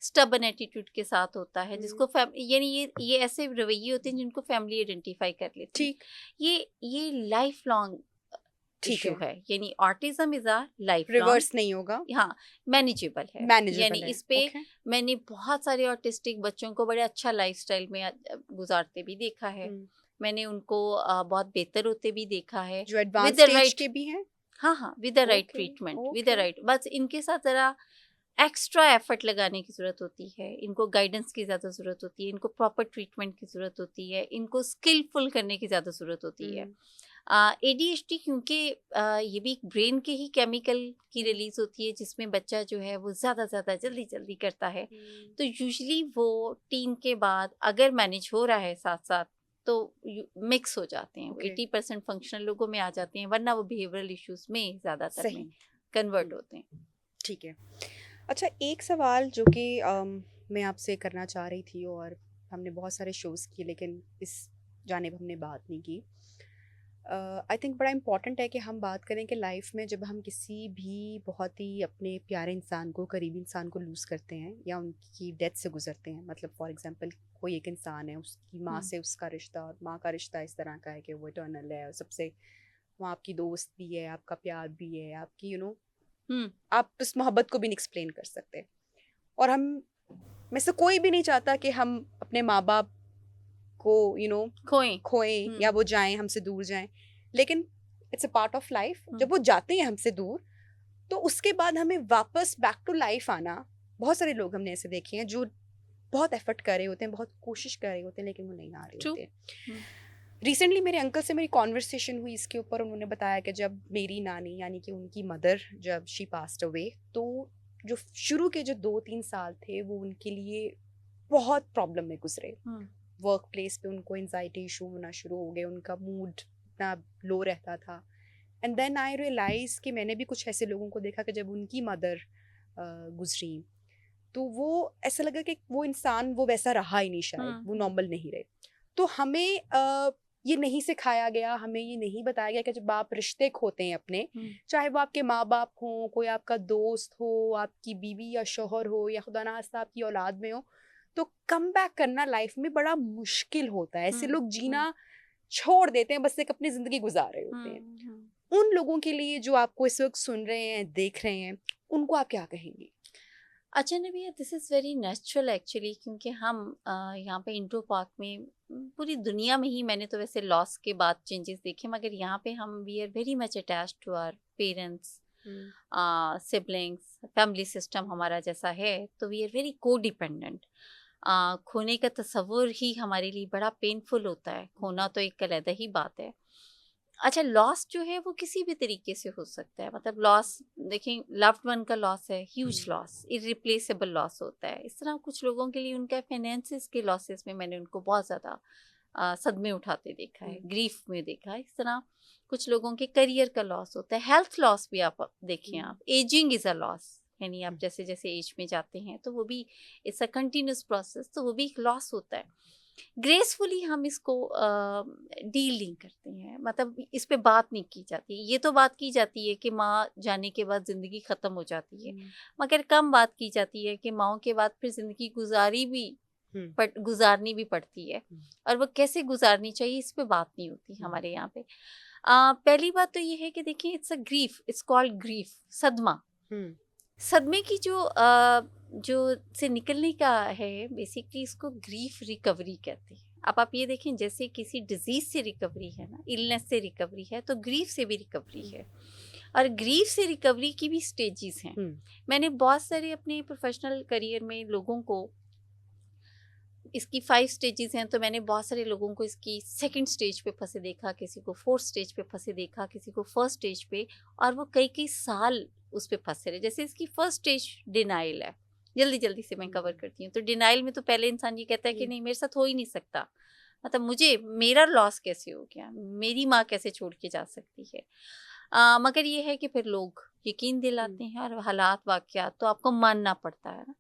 स्टबन एटीट्यूड के साथ होता है, जिसको यानी ये ऐसे रवैये होते हैं जिनको फैमिली आइडेंटिफाई कर लेती है। ये लाइफ लॉन्ग ठीक इशू है, है, यानी autism is a life long, reverse नहीं होगा, हाँ, मैनेजेबल है। मैनेजेबल यानी है। इस पे ओके, मैंने बहुत सारे ऑटिस्टिक बच्चों को बड़े अच्छा लाइफस्टाइल में गुजारते भी देखा है। मैंने उनको बहुत बेहतर होते भी देखा है जो एडवांस विद द स्टेज के राइट, भी हैं। हाँ हाँ, with the right okay, treatment, with the okay, right, बस इनके साथ जरा एक्स्ट्रा एफर्ट लगाने की ज़रूरत होती है, इनको गाइडेंस की ज़्यादा ज़रूरत होती है, इनको प्रॉपर ट्रीटमेंट की ज़रूरत होती है, इनको स्किलफुल करने की ज़्यादा ज़रूरत होती है। ADHD क्योंकि ये भी ब्रेन के ही केमिकल की रिलीज होती है जिसमें बच्चा जो है वो ज़्यादा ज़्यादा जल्दी जल्दी करता है, तो यूजुअली वो टीन के बाद अगर मैनेज हो रहा है साथ साथ तो मिक्स हो जाते हैं, वो Okay. 80% फंक्शनल लोगों में आ जाते हैं, वरना वो बिहेवियरल इश्यूज में ज़्यादातर सही, में कन्वर्ट होते हैं। ठीक है। अच्छा, एक सवाल जो कि मैं आपसे करना चाह रही थी, और हमने बहुत सारे शोज़ किए लेकिन इस जानिब हमने बात नहीं की। आई थिंक बड़ा इम्पॉर्टेंट है कि हम बात करें कि लाइफ में जब हम किसी भी बहुत ही अपने प्यारे इंसान को, करीबी इंसान को लूज़ करते हैं या उनकी डेथ से गुजरते हैं, मतलब फॉर एग्जांपल कोई एक इंसान है, उसकी माँ से उसका रिश्ता और माँ का रिश्ता इस तरह का है कि वो इटर्नल है, और सबसे वो आपकी दोस्त भी है, आपका प्यार भी है, आपकी आप उस मोहब्बत को भी नहीं एक्सप्लेन कर सकते। और हम में से कोई भी नहीं चाहता कि हम अपने माँ बाप को खोएं या वो जाएं, हमसे दूर जाएं, लेकिन it's a part of life. जब वो जाते हैं हमसे दूर, तो उसके बाद हमें वापस बैक टू लाइफ आना, बहुत सारे लोग हमने ऐसे देखे हैं जो बहुत एफर्ट कर रहे होते हैं, बहुत कोशिश कर रहे होते हैं, लेकिन वो नहीं आ रहे होते हैं। रिसेंटली मेरे अंकल से मेरी कॉन्वर्सेशन हुई इसके ऊपर, उन्होंने बताया कि जब मेरी नानी यानी कि उनकी मदर जब शी पास्ट अवे, तो जो शुरू के जो 2-3 साल थे वो उनके लिए बहुत प्रॉब्लम में गुजरे। वर्क प्लेस पे उनको एंजाइटी इशू होना शुरू हो गए, उनका मूड इतना लो रहता था। एंड देन आई रियलाइज कि मैंने भी कुछ ऐसे लोगों को देखा कि जब उनकी मदर गुजरी, तो वो ऐसा लगा कि वो इंसान वो वैसा रहा ही नहीं, शायद वो नॉर्मल नहीं रहे। तो हमें ये नहीं सिखाया गया, हमें ये नहीं बताया गया कि जब आप रिश्ते खोते हैं अपने, चाहे वो आपके माँ बाप हों, कोई आपका दोस्त हो, आपकी बीवी या शौहर हो, या खुदा ना खास्ता आपकी औलाद में हो, तो कम बैक करना लाइफ में बड़ा मुश्किल होता है। ऐसे लोग जीना छोड़ देते हैं, बस एक अपनी जिंदगी गुजार रहे होते हैं। उन लोगों के लिए जो आपको इस वक्त सुन रहे हैं, देख रहे हैं, उनको आप क्या कहेंगी? अच्छा नबिया, this is very natural actually, क्योंकि हम यहाँ पे इंडो पार्क में, पूरी दुनिया में ही मैंने तो वैसे लॉस के बाद चेंजेस देखे, मगर यहाँ पे हम we are very much attached to our parents, siblings, family system हमारा जैसा है, तो we are very codependent. खोने का तस्वुर ही हमारे लिए बड़ा पेनफुल होता है, खोना तो एक अलग ही बात है। अच्छा, लॉस जो है वो किसी भी तरीके से हो सकता है, मतलब लॉस देखें, लव्ड वन का लॉस है, ह्यूज लॉस, इरिप्लेसेबल लॉस होता है। इस तरह कुछ लोगों के लिए उनका फाइनेंसिस के लॉसेस में मैंने उनको बहुत ज़्यादा सदमे उठाते देखा है, ग्रीफ में देखा है। इस तरह कुछ लोगों के करियर का लॉस होता है, हेल्थ लॉस भी आप देखें, आप एजिंग इज़ अ लॉस, यानी आप जैसे जैसे एज में जाते हैं तो वो भी इट्स अ कंटिन्यूस प्रोसेस, तो वो भी एक लॉस होता है। ग्रेसफुली हम इसको डील नहीं करते हैं, मतलब इस पे बात नहीं की जाती। ये तो बात की जाती है कि माँ जाने के बाद ज़िंदगी ख़त्म हो जाती है, मगर कम बात की जाती है कि माँओं के बाद फिर ज़िंदगी गुजारनी भी पड़ती है, और वो कैसे गुजारनी चाहिए इस पे बात नहीं होती हमारे यहाँ पे। पहली बात तो ये है कि देखिए, it's a grief, it's called grief, सदमा। सदमे की जो से निकलने का है, बेसिकली इसको ग्रीफ रिकवरी कहते हैं। अब आप ये देखें, जैसे किसी डिजीज से रिकवरी है ना, इलनेस से रिकवरी है, तो ग्रीफ से भी रिकवरी है, और ग्रीफ से रिकवरी की भी स्टेजेस हैं। मैंने बहुत सारे अपने प्रोफेशनल करियर में लोगों को, इसकी 5 स्टेजेस हैं, तो मैंने बहुत सारे लोगों को इसकी सेकंड स्टेज पे फंसे देखा, किसी को 4th स्टेज पे फंसे देखा, किसी को 1st स्टेज पे, और वो कई कई साल उस पे फंसे रहे। जैसे इसकी 1st स्टेज डिनाइल है, जल्दी जल्दी से मैं कवर करती हूँ। तो डिनाइल में तो पहले इंसान ये कहता है कि नहीं, मेरे साथ हो ही नहीं सकता, मतलब मुझे मेरा लॉस कैसे हो गया, मेरी माँ कैसे छोड़ के जा सकती है। मगर ये है कि फिर लोग यकीन दिलाते हैं, और हालात वाक़यात तो आपको मानना पड़ता है ना।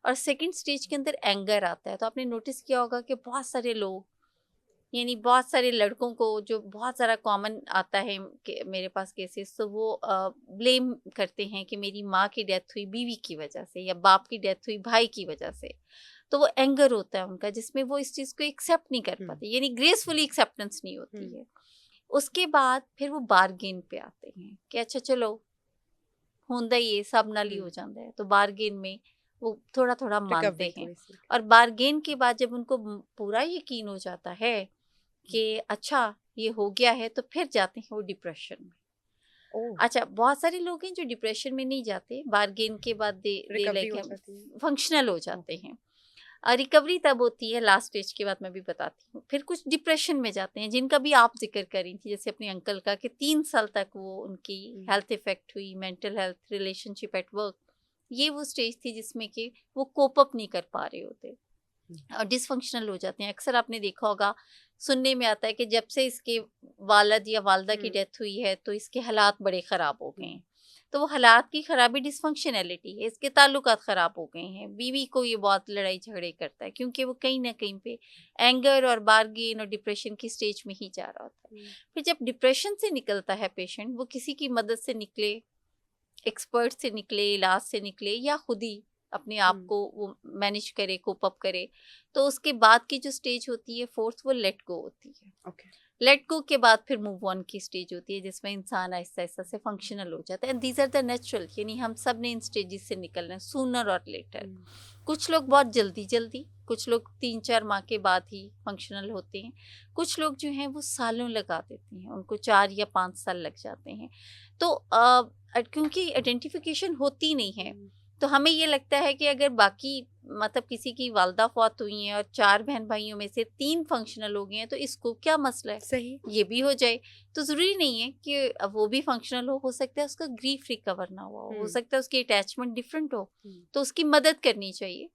और सेकंड स्टेज के अंदर एंगर आता है। तो आपने नोटिस किया होगा कि बहुत सारे लोग, यानी बहुत सारे लड़कों को, जो बहुत सारा कॉमन आता है कि मेरे पास केसेस, तो वो ब्लेम करते हैं कि मेरी माँ की डेथ हुई बीवी की वजह से, या बाप की डेथ हुई भाई की वजह से। तो वो एंगर होता है उनका, जिसमें वो इस चीज़ को एक्सेप्ट नहीं कर पाते, यानी ग्रेसफुली एक्सेप्टेंस नहीं होती है। उसके बाद फिर वो बारगेन पे आते हैं कि अच्छा चलो होंदा ही सब नाल ही हो जाता है, तो बारगेन में वो थोड़ा थोड़ा मानते रिकवरी हैं। थोड़ी सी। और बारगेन के बाद जब उनको पूरा यकीन हो जाता है कि अच्छा ये हो गया है, तो फिर जाते हैं वो डिप्रेशन में। ओह, अच्छा, बहुत सारे लोग हैं जो डिप्रेशन में नहीं जाते, बारगेन के बाद दे रिकवरी लाइक हो जाती है। फंक्शनल हो जाते हैं। रिकवरी तब होती है लास्ट स्टेज के बाद, मैं भी बताती हूँ। फिर कुछ डिप्रेशन में जाते हैं जिनका भी आप जिक्र करी थी, जैसे अपने अंकल का, कि 3 साल तक वो उनकी हेल्थ इफेक्ट हुई, mental health, relationship at work. ये वो स्टेज थी जिसमें कि वो कोप अप नहीं कर पा रहे होते और डिसफंक्शनल हो जाते हैं। अक्सर आपने देखा होगा, सुनने में आता है कि जब से इसके वालिद या वालदा की डेथ हुई है तो इसके हालात बड़े ख़राब हो गए हैं। तो वो हालात की खराबी डिसफंक्शनैलिटी है, इसके ताल्लुकात ख़राब हो गए हैं। बीवी को ये बहुत लड़ाई झगड़े करता है क्योंकि वो कहीं ना कहीं पे एंगर और बार्गेन और डिप्रेशन की स्टेज में ही जा रहा होता है। फिर जब डिप्रेशन से निकलता है पेशेंट, वो किसी की मदद से निकले, एक्सपर्ट से निकले, इलाज से निकले, या खुद ही अपने आप को वो मैनेज करे, कोप अप करे, तो उसके बाद की जो स्टेज होती है फोर्थ, वो लेट गो होती है। ओके। लेट गो के बाद फिर मूव ऑन की स्टेज होती है जिसमें इंसान आहिस्ता आहिस्ता से फंक्शनल हो जाता है। And these are the natural, यानी हम सब ने इन स्टेजेस से निकलना है सूनर और लेटर। कुछ लोग बहुत जल्दी जल्दी, कुछ लोग 3-4 माह के बाद ही फंक्शनल होते हैं, कुछ लोग जो हैं वो सालों लगा देते हैं, उनको 4 या 5 साल लग जाते हैं। तो क्योंकि आइडेंटिफिकेशन होती नहीं है, तो हमें ये लगता है कि अगर बाकी मतलब किसी की वालदा फौत हुई हैं और 4 बहन भाइयों में से 3 फंक्शनल हो गए हैं, तो इसको क्या मसला है, सही। ये भी हो जाए। तो ज़रूरी नहीं है कि वो भी फंक्शनल हो सकता है उसका ग्रीफ रिकवर ना हुआ हो सकता है उसकी अटैचमेंट डिफरेंट हो, तो उसकी मदद करनी चाहिए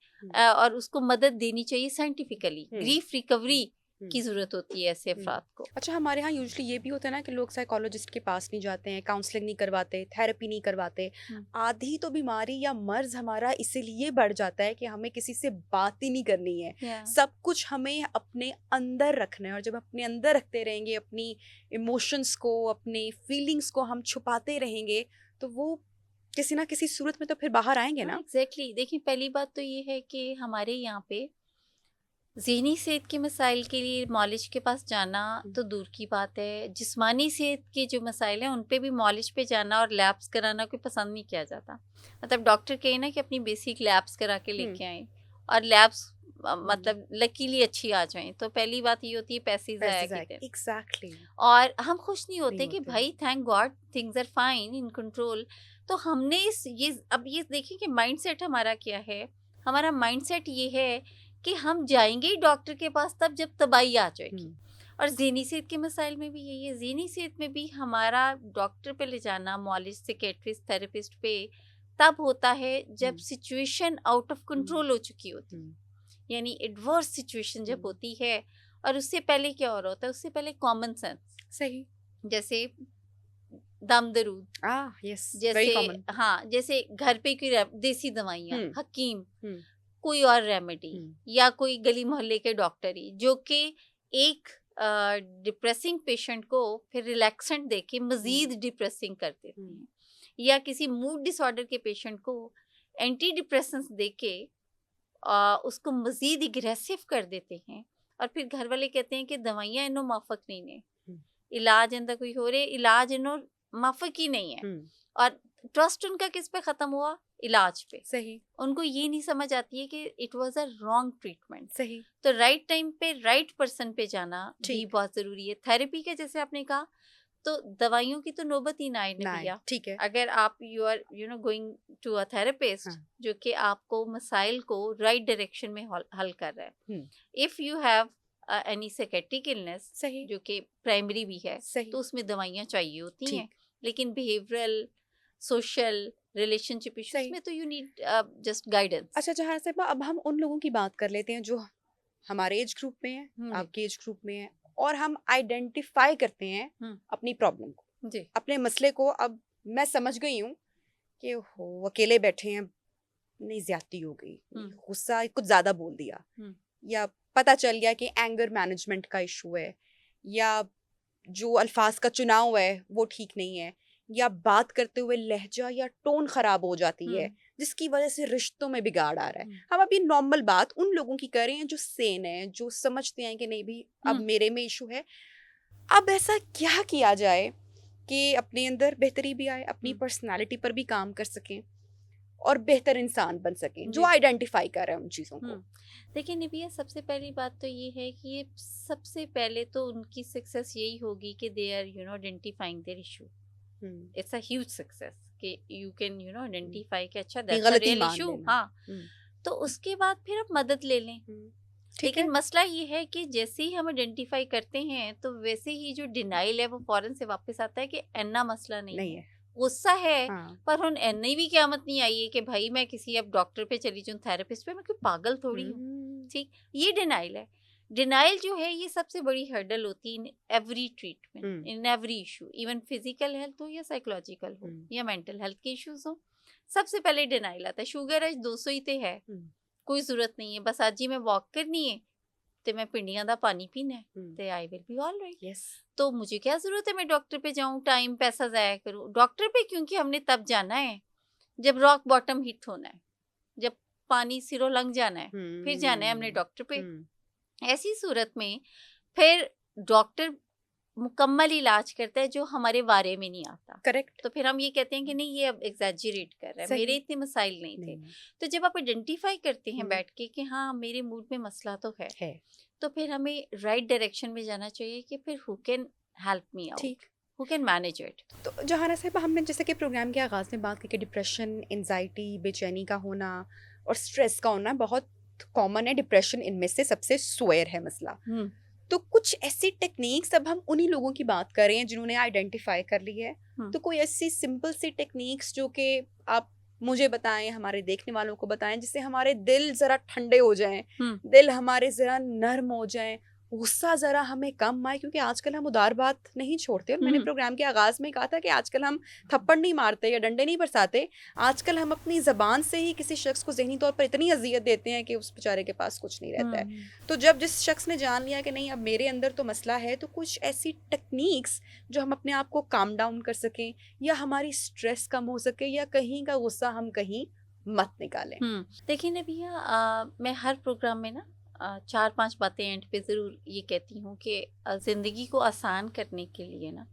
और उसको मदद देनी चाहिए साइंटिफिकली। ग्रीफ रिकवरी की ज़रूरत होती है ऐसे अफराद को। अच्छा, हमारे यहाँ यूजुअली ये भी होता है ना कि लोग साइकोलॉजिस्ट के पास नहीं जाते हैं, काउंसलिंग नहीं करवाते, थेरेपी नहीं करवाते। आधी तो बीमारी या मर्ज हमारा इसीलिए बढ़ जाता है कि हमें किसी से बात ही नहीं करनी है। सब कुछ हमें अपने अंदर रखना है, और जब अपने अंदर रखते रहेंगे, अपनी इमोशंस को, अपने फीलिंग्स को हम छुपाते रहेंगे, तो वो किसी ना किसी सूरत में तो फिर बाहर आएंगे ना। एग्जैक्टली। देखिए, पहली बात तो ये है कि हमारे यहाँ पे ज़हनी सेहत के मसाइल के लिए मौलिज के पास जाना तो दूर की बात है, जिस्मानी सेहत के जो मसाइल हैं उन पे भी मौलिज पे जाना और लैब्स कराना कोई पसंद नहीं किया जाता। मतलब डॉक्टर कहे ना कि अपनी बेसिक लैब्स करा के लेके आएँ, और लैब्स मतलब लकीली अच्छी आ जाएं, तो पहली बात ये होती है पैसे ज़ाया कितने। एग्जैक्टली। और हम खुश नहीं होते नहीं कि होते। भाई thank God things are fine in control. तो हमने इस ये अब ये देखिए कि माइंडसेट हमारा क्या है। हमारा माइंडसेट ये है कि हम जाएंगे ही डॉक्टर के पास तब जब तबाही आ जाएगी। और ज़हनी सेहत के मसाइल में भी यही है। ज़हनी सेहत में भी हमारा डॉक्टर पे ले जाना, मॉलिज, साइकियाट्रिस्ट, थेरेपिस्ट पे तब होता है जब सिचुएशन आउट ऑफ कंट्रोल हो चुकी होती है, यानी एडवर्स सिचुएशन जब होती है। और उससे पहले क्या हो रहा होता है, उससे पहले कॉमन सेंस। सही। जैसे दम दरूद, यस, वेरी जैसे कॉमन। हाँ, जैसे घर पे कोई देसी दवाइयाँ, हकीम, कोई और रेमेडी, या कोई गली मोहल्ले के डॉक्टर ही जो कि एक डिप्रेसिंग पेशेंट को फिर रिलैक्सेंट देके मजीद डिप्रेसिंग कर देते हैं, या किसी मूड डिसऑर्डर के पेशेंट को एंटी डिप्रेसेंट्स देके उसको मजीद एग्रेसिव कर देते हैं। और फिर घर वाले कहते हैं कि दवाइयाँ इन्हों माफक नहीं ने, इलाज इंदा कोई हो रहे, इलाज इन्हों माफक ही नहीं है। और ट्रस्ट उनका किस पे खत्म हुआ, इलाज पे। सही। उनको ये नहीं समझ आती है कि it was a wrong treatment. सही। तो राइट टाइम पे राइट पर्सन पे जाना भी बहुत जरूरी है। थेरेपी के जैसे आपने कहा, तो दवाइयों की तो नौबत ही ना आए भैया। ठीक है। अगर आप you are going to a therapist जो कि आपको मसाइल को राइट डायरेक्शन में हल कर रहा है। If you have any psychiatric illness, सही, जो कि प्राइमरी भी है, सही, तो उसमें दवाइयाँ चाहिए होती हैं। लेकिन बिहेवियरल, सोशल, रिलेशनशिप इश्यूज में तो यू नीड जस्ट गाइडेंस। अच्छा जहाँ से अब हम उन लोगों की बात कर लेते हैं जो हमारे एज ग्रुप में है, आपके एज ग्रुप में है, और हम आइडेंटिफाई करते हैं अपनी प्रॉब्लम को जी, अपने मसले को। अब मैं समझ गई हूँ कि हो अकेले बैठे हैं, नहीं ज्यादती हो गई, गुस्सा कुछ ज्यादा बोल दिया, या पता चल गया कि एंगर मैनेजमेंट का इशू है, या जो अल्फाज का चुनाव है वो ठीक नहीं है, या बात करते हुए लहजा या टोन खराब हो जाती है जिसकी वजह से रिश्तों में बिगाड़ आ रहा है। हम अभी नॉर्मल बात उन लोगों की कर रहे हैं जो सेन है, जो समझते हैं कि नहीं भी अब मेरे में इशू है, अब ऐसा क्या किया जाए कि अपने अंदर बेहतरी भी आए, अपनी हम्म, पर्सनालिटी पर भी काम कर सकें और बेहतर इंसान बन सकें जो जी। आइडेंटिफाई कर रहे हैं उन चीज़ों को? हम्म, देखिए निबिया, सबसे पहली बात तो ये है कि ये सबसे पहले तो उनकी सक्सेस यही होगी कि they are identifying their issue. Hmm, it's a huge success कि यू कैन हम्म, आइडेंटिफाई कि अच्छा अपनी दैट्स अ गलती रियल मान इशू। लेना। हाँ, तो उसके बाद फिर आप मदद ले लें। हम्म, ठीक लेकिन है। मसला ये है कि जैसे ही हम आइडेंटिफाई करते हैं तो वैसे ही जो डिनाइल है वो फौरन से वापस आता है कि एना मसला नहीं नहीं है, है। गुस्सा है। हाँ। पर हुन एनी भी क़यामत नहीं आई है कि भाई मैं किसी अब डॉक्टर पे चली जाऊँ, थेरेपिस्ट पे, मैं कोई पागल थोड़ी हूँ। हम्म, ठीक, ये डिनाइल है। डिनाइल जो है ये सबसे बड़ी हर्डल होती है in every treatment, hmm, in every issue, even physical health हो या साइकोलॉजिकल हो हम्म, या मेंटल हेल्थ के इश्यूज हो। सबसे पहले डिनाइल आता है। शुगर आज 200 ही ते है, हम्म, कोई जरूरत नहीं है, बस आज ही मैं वॉक करनी है ਤੇ मैं पिंडियां दा पानी पीना है हम्म, ते I will be all right. Yes. तो मुझे क्या जरूरत है मैं डॉक्टर पे जाऊं, टाइम पैसा जाया करूं डॉक्टर पे, क्योंकि हमने तब जाना है जब रॉक बॉटम हिट होना है, जब पानी सिरों लंघ जाना है, फिर जाना है हमने हम्म, डॉक्टर पे। हम्म, ऐसी सूरत में फिर डॉक्टर मुकम्मल इलाज करता है जो हमारे बारे में नहीं आता। करेक्ट। तो फिर हम ये कहते हैं कि नहीं ये अब एग्जैजरेट कर रहा है, सही। मेरे इतने मसाइल नहीं थे। नहीं है। तो जब आप आइडेंटिफाई करते हैं हम्म, बैठ के कि हाँ मेरे मूड में मसला तो है, है। तो फिर हमें राइट डायरेक्शन में जाना चाहिए कि फिर who can help me out, ठीक। Who can manage it. तो जहाना साहिबा, हमने जैसे कि प्रोग्राम के आगाज़ में बात की कि डिप्रेशन, एंजाइटी, बेचैनी का होना और स्ट्रेस का होना बहुत कॉमन है। डिप्रेशन इनमें से सबसे सोयर है मसला। हम्म, तो कुछ ऐसी टेक्निक्स, अब हम उन्हीं लोगों की बात कर रहे हैं जिन्होंने आइडेंटिफाई कर ली है। हम्म, तो कोई ऐसी सिंपल सी टेक्निक्स जो कि आप मुझे बताएं, हमारे देखने वालों को बताएं, जिससे हमारे दिल ज़रा ठंडे हो जाएं, हम्म, दिल हमारे ज़रा नर्म हो जाएं, गुस्सा ज़रा हमें कम आए, क्योंकि आजकल हम उदार बात नहीं छोड़ते। और मैंने हम्म, प्रोग्राम के आगाज़ में कहा था कि आजकल हम थप्पड़ नहीं मारते या डंडे नहीं बरसाते। आजकल हम अपनी ज़बान से ही किसी शख्स को ज़हनी तौर पर इतनी अजियत देते हैं कि उस बेचारे के पास कुछ नहीं रहता है। हम्म। तो जब जिस शख्स ने जान लिया कि नहीं अब मेरे अंदर तो मसला है, तो कुछ ऐसी टेक्निक्स जो हम अपने आप को काम डाउन कर सकें, या हमारी स्ट्रेस कम हो सके, या कहीं का गुस्सा हम कहीं मत निकालें। देखिए ना भैया, मैं हर प्रोग्राम में ना 4-5 बातें एंड पे ज़रूर ये कहती हूँ कि ज़िंदगी को आसान करने के लिए ना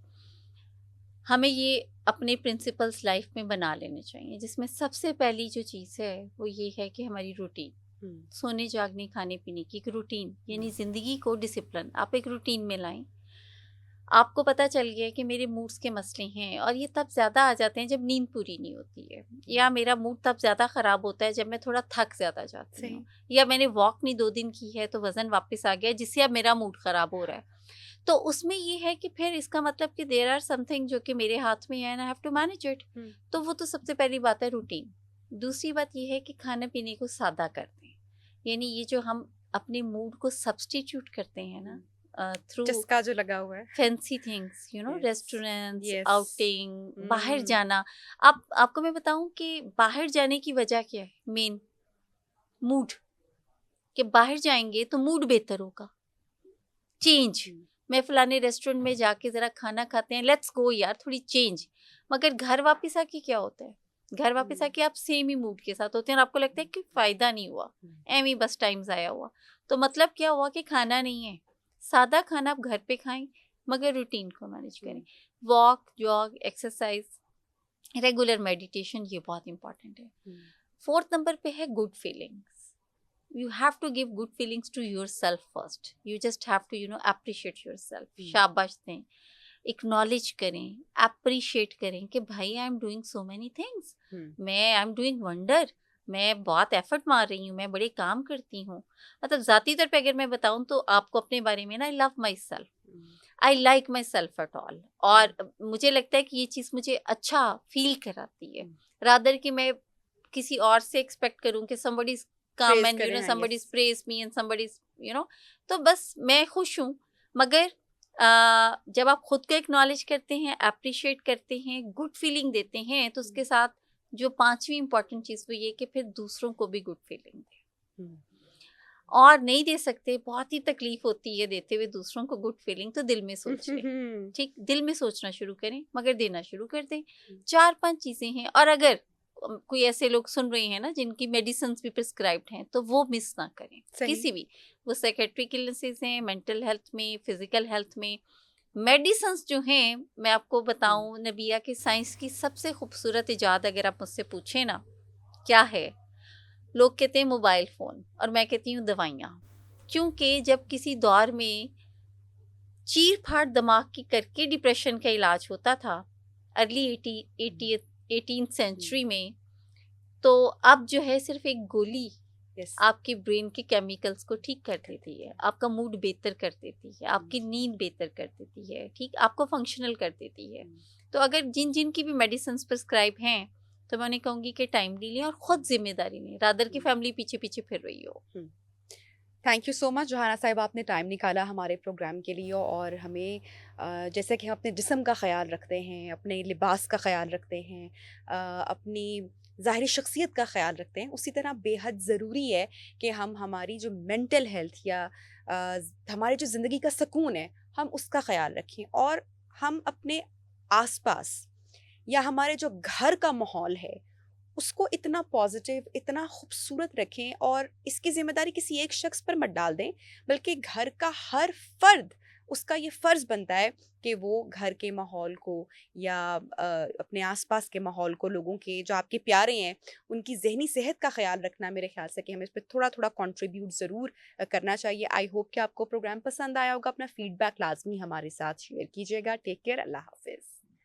हमें ये अपने प्रिंसिपल्स लाइफ में बना लेने चाहिए, जिसमें सबसे पहली जो चीज़ है वो ये है कि हमारी रूटीन, हम्म, सोने जागने खाने पीने की एक रूटीन, यानी ज़िंदगी को डिसिप्लिन आप एक रूटीन में लाएं। आपको पता चल गया कि मेरे मूड्स के मसले हैं और ये तब ज़्यादा आ जाते हैं जब नींद पूरी नहीं होती है, या मेरा मूड तब ज़्यादा ख़राब होता है जब मैं थोड़ा थक ज़्यादा जाती सही। हूँ, या मैंने वॉक नहीं 2 दिन की है तो वज़न वापस आ गया जिससे अब मेरा मूड ख़राब हो रहा है। तो उसमें ये है कि फिर इसका मतलब कि देयर आर समथिंग जो कि मेरे हाथ में है and I have to manage it. Hmm, तो वो तो सबसे पहली बात है रूटीन। दूसरी बात ये है कि खाने पीने को सादा करते हैं, यानी ये जो हम अपने मूड को सब्सटीट्यूट करते हैं ना थ्रू चस्का जो लगा हुआ है। Fancy things, yes. Restaurants, yes. Outing, बाहर हम्म, जाना। आप आपको मैं बताऊं कि बाहर जाने की वजह क्या है, मेन मूड, कि बाहर जाएंगे तो मूड बेहतर होगा, चेंज। मैं फलाने रेस्टोरेंट में जाके जरा खाना खाते हैं, लेट्स गो यार थोड़ी चेंज। मगर घर वापस आके क्या होता है, घर वापस आके आप सेम ही मूड के साथ होते हैं और आपको लगता है कि फायदा नहीं हुआ, एम ही बस टाइम जाया हुआ। तो मतलब क्या हुआ कि खाना नहीं है, सादा खाना आप घर पे खाएं मगर रूटीन को मैनेज करें। Walk, jog, exercise, regular meditation, ये बहुत इंपॉर्टेंट है। फोर्थ नंबर पे है good feelings. you have to give good feelings to yourself first. You just have to appreciate yourself. शाबाश दें, एक्नॉलेज करें, अप्रिशिएट करें कि भाई I am doing so many things, मैं आई एम डूइंग वंडर, मैं बहुत एफर्ट मार रही हूँ, मैं बड़े काम करती हूँ। मतलब ज़ाती तौर पे अगर मैं बताऊँ तो आपको अपने बारे में ना, I love my self, I like my self at all. और मुझे लगता है कि ये चीज़ मुझे अच्छा फील कराती है, रादर कि मैं किसी और से एक्सपेक्ट करूँ कि somebody come प्रेज and करें। हाँ, somebody's yes. praise me and somebody's तो बस मैं खुश हूँ। मगर जब आप खुद को एक्नॉलेज करते हैं, अप्रिशिएट करते हैं, गुड फीलिंग देते हैं, तो उसके साथ जो पांचवी इंपॉर्टेंट चीज़ वो ये कि फिर दूसरों को भी गुड फीलिंग दें। और नहीं दे सकते, बहुत ही तकलीफ होती है देते हुए दूसरों को गुड फीलिंग, तो दिल में सोच लें। ठीक, दिल में सोचना शुरू करें मगर देना शुरू कर दें। 4-5 चीज़ें हैं। और अगर कोई ऐसे लोग सुन रहे हैं ना जिनकी मेडिसिन भी प्रिस्क्राइब्ड हैं, तो वो मिस ना करें। सही। किसी भी, वो साइकेट्रिक इलनेसेस हैं, मेंटल हेल्थ में, फिजिकल हेल्थ में, मेडिसिन्स जो हैं, मैं आपको हुँ, बताऊँ नबिया कि साइंस की सबसे खूबसूरत इजाद अगर आप मुझसे पूछें ना, क्या है? लोग कहते हैं मोबाइल फ़ोन और मैं कहती हूँ दवाइयाँ। क्योंकि जब किसी दौर में चीर-फाड़ दिमाग की करके डिप्रेशन का इलाज होता था, अर्ली हुँ, 18th हुँ, सेंचुरी में, तो अब जो है सिर्फ़ एक गोली यस, आपके ब्रेन के केमिकल्स को ठीक कर कर देती देती है, है। आपका मूड बेहतर कर देती है, हुँ, आपकी नींद बेहतर कर देती है, ठीक? आपको फंक्शनल कर देती है। हुँ, तो अगर जिन-जिन की भी मेडिसिन्स प्रिस्क्राइब हैं, तो मैं उन्हें कहूँगी कि टाइमली लें और खुद ज़िम्मेदारी लें, रादर कि हुँ, फैमिली पीछे-पीछे फिर रही हो। हुँ। Thank you so much Johana साहिब, आपने टाइम निकाला हमारे प्रोग्राम के लिए और हमें जैसे कि हम अपने जिस्म का ख़्याल रखते हैं, अपने लिबास का ख़्याल रखते हैं, अपनी ज़ाहिरी शख्सियत का ख़्याल रखते हैं, उसी तरह बेहद ज़रूरी है कि हम हमारी जो मेंटल हेल्थ या हमारे जो ज़िंदगी का सुकून है, हम उसका ख़्याल रखें और हम अपने आस-पास या हमारे जो घर का माहौल है उसको इतना पॉजिटिव, इतना खूबसूरत रखें और इसकी ज़िम्मेदारी किसी एक शख्स पर मत डाल दें, बल्कि घर का हर फ़र्द उसका ये फ़र्ज़ बनता है कि वो घर के माहौल को या अपने आस-पास के माहौल को, लोगों के जो आपके प्यारे हैं, उनकी ज़हनी सेहत का ख़्याल रखना मेरे ख़्याल से कि हमें इस पे थोड़ा-थोड़ा कंट्रीब्यूट ज़रूर करना चाहिए। आई होप कि आपको प्रोग्राम पसंद आया होगा। अपना फ़ीडबैक लाज़मी हमारे साथ शेयर कीजिएगा। टेक केयर, अल्लाह हाफ़िज़।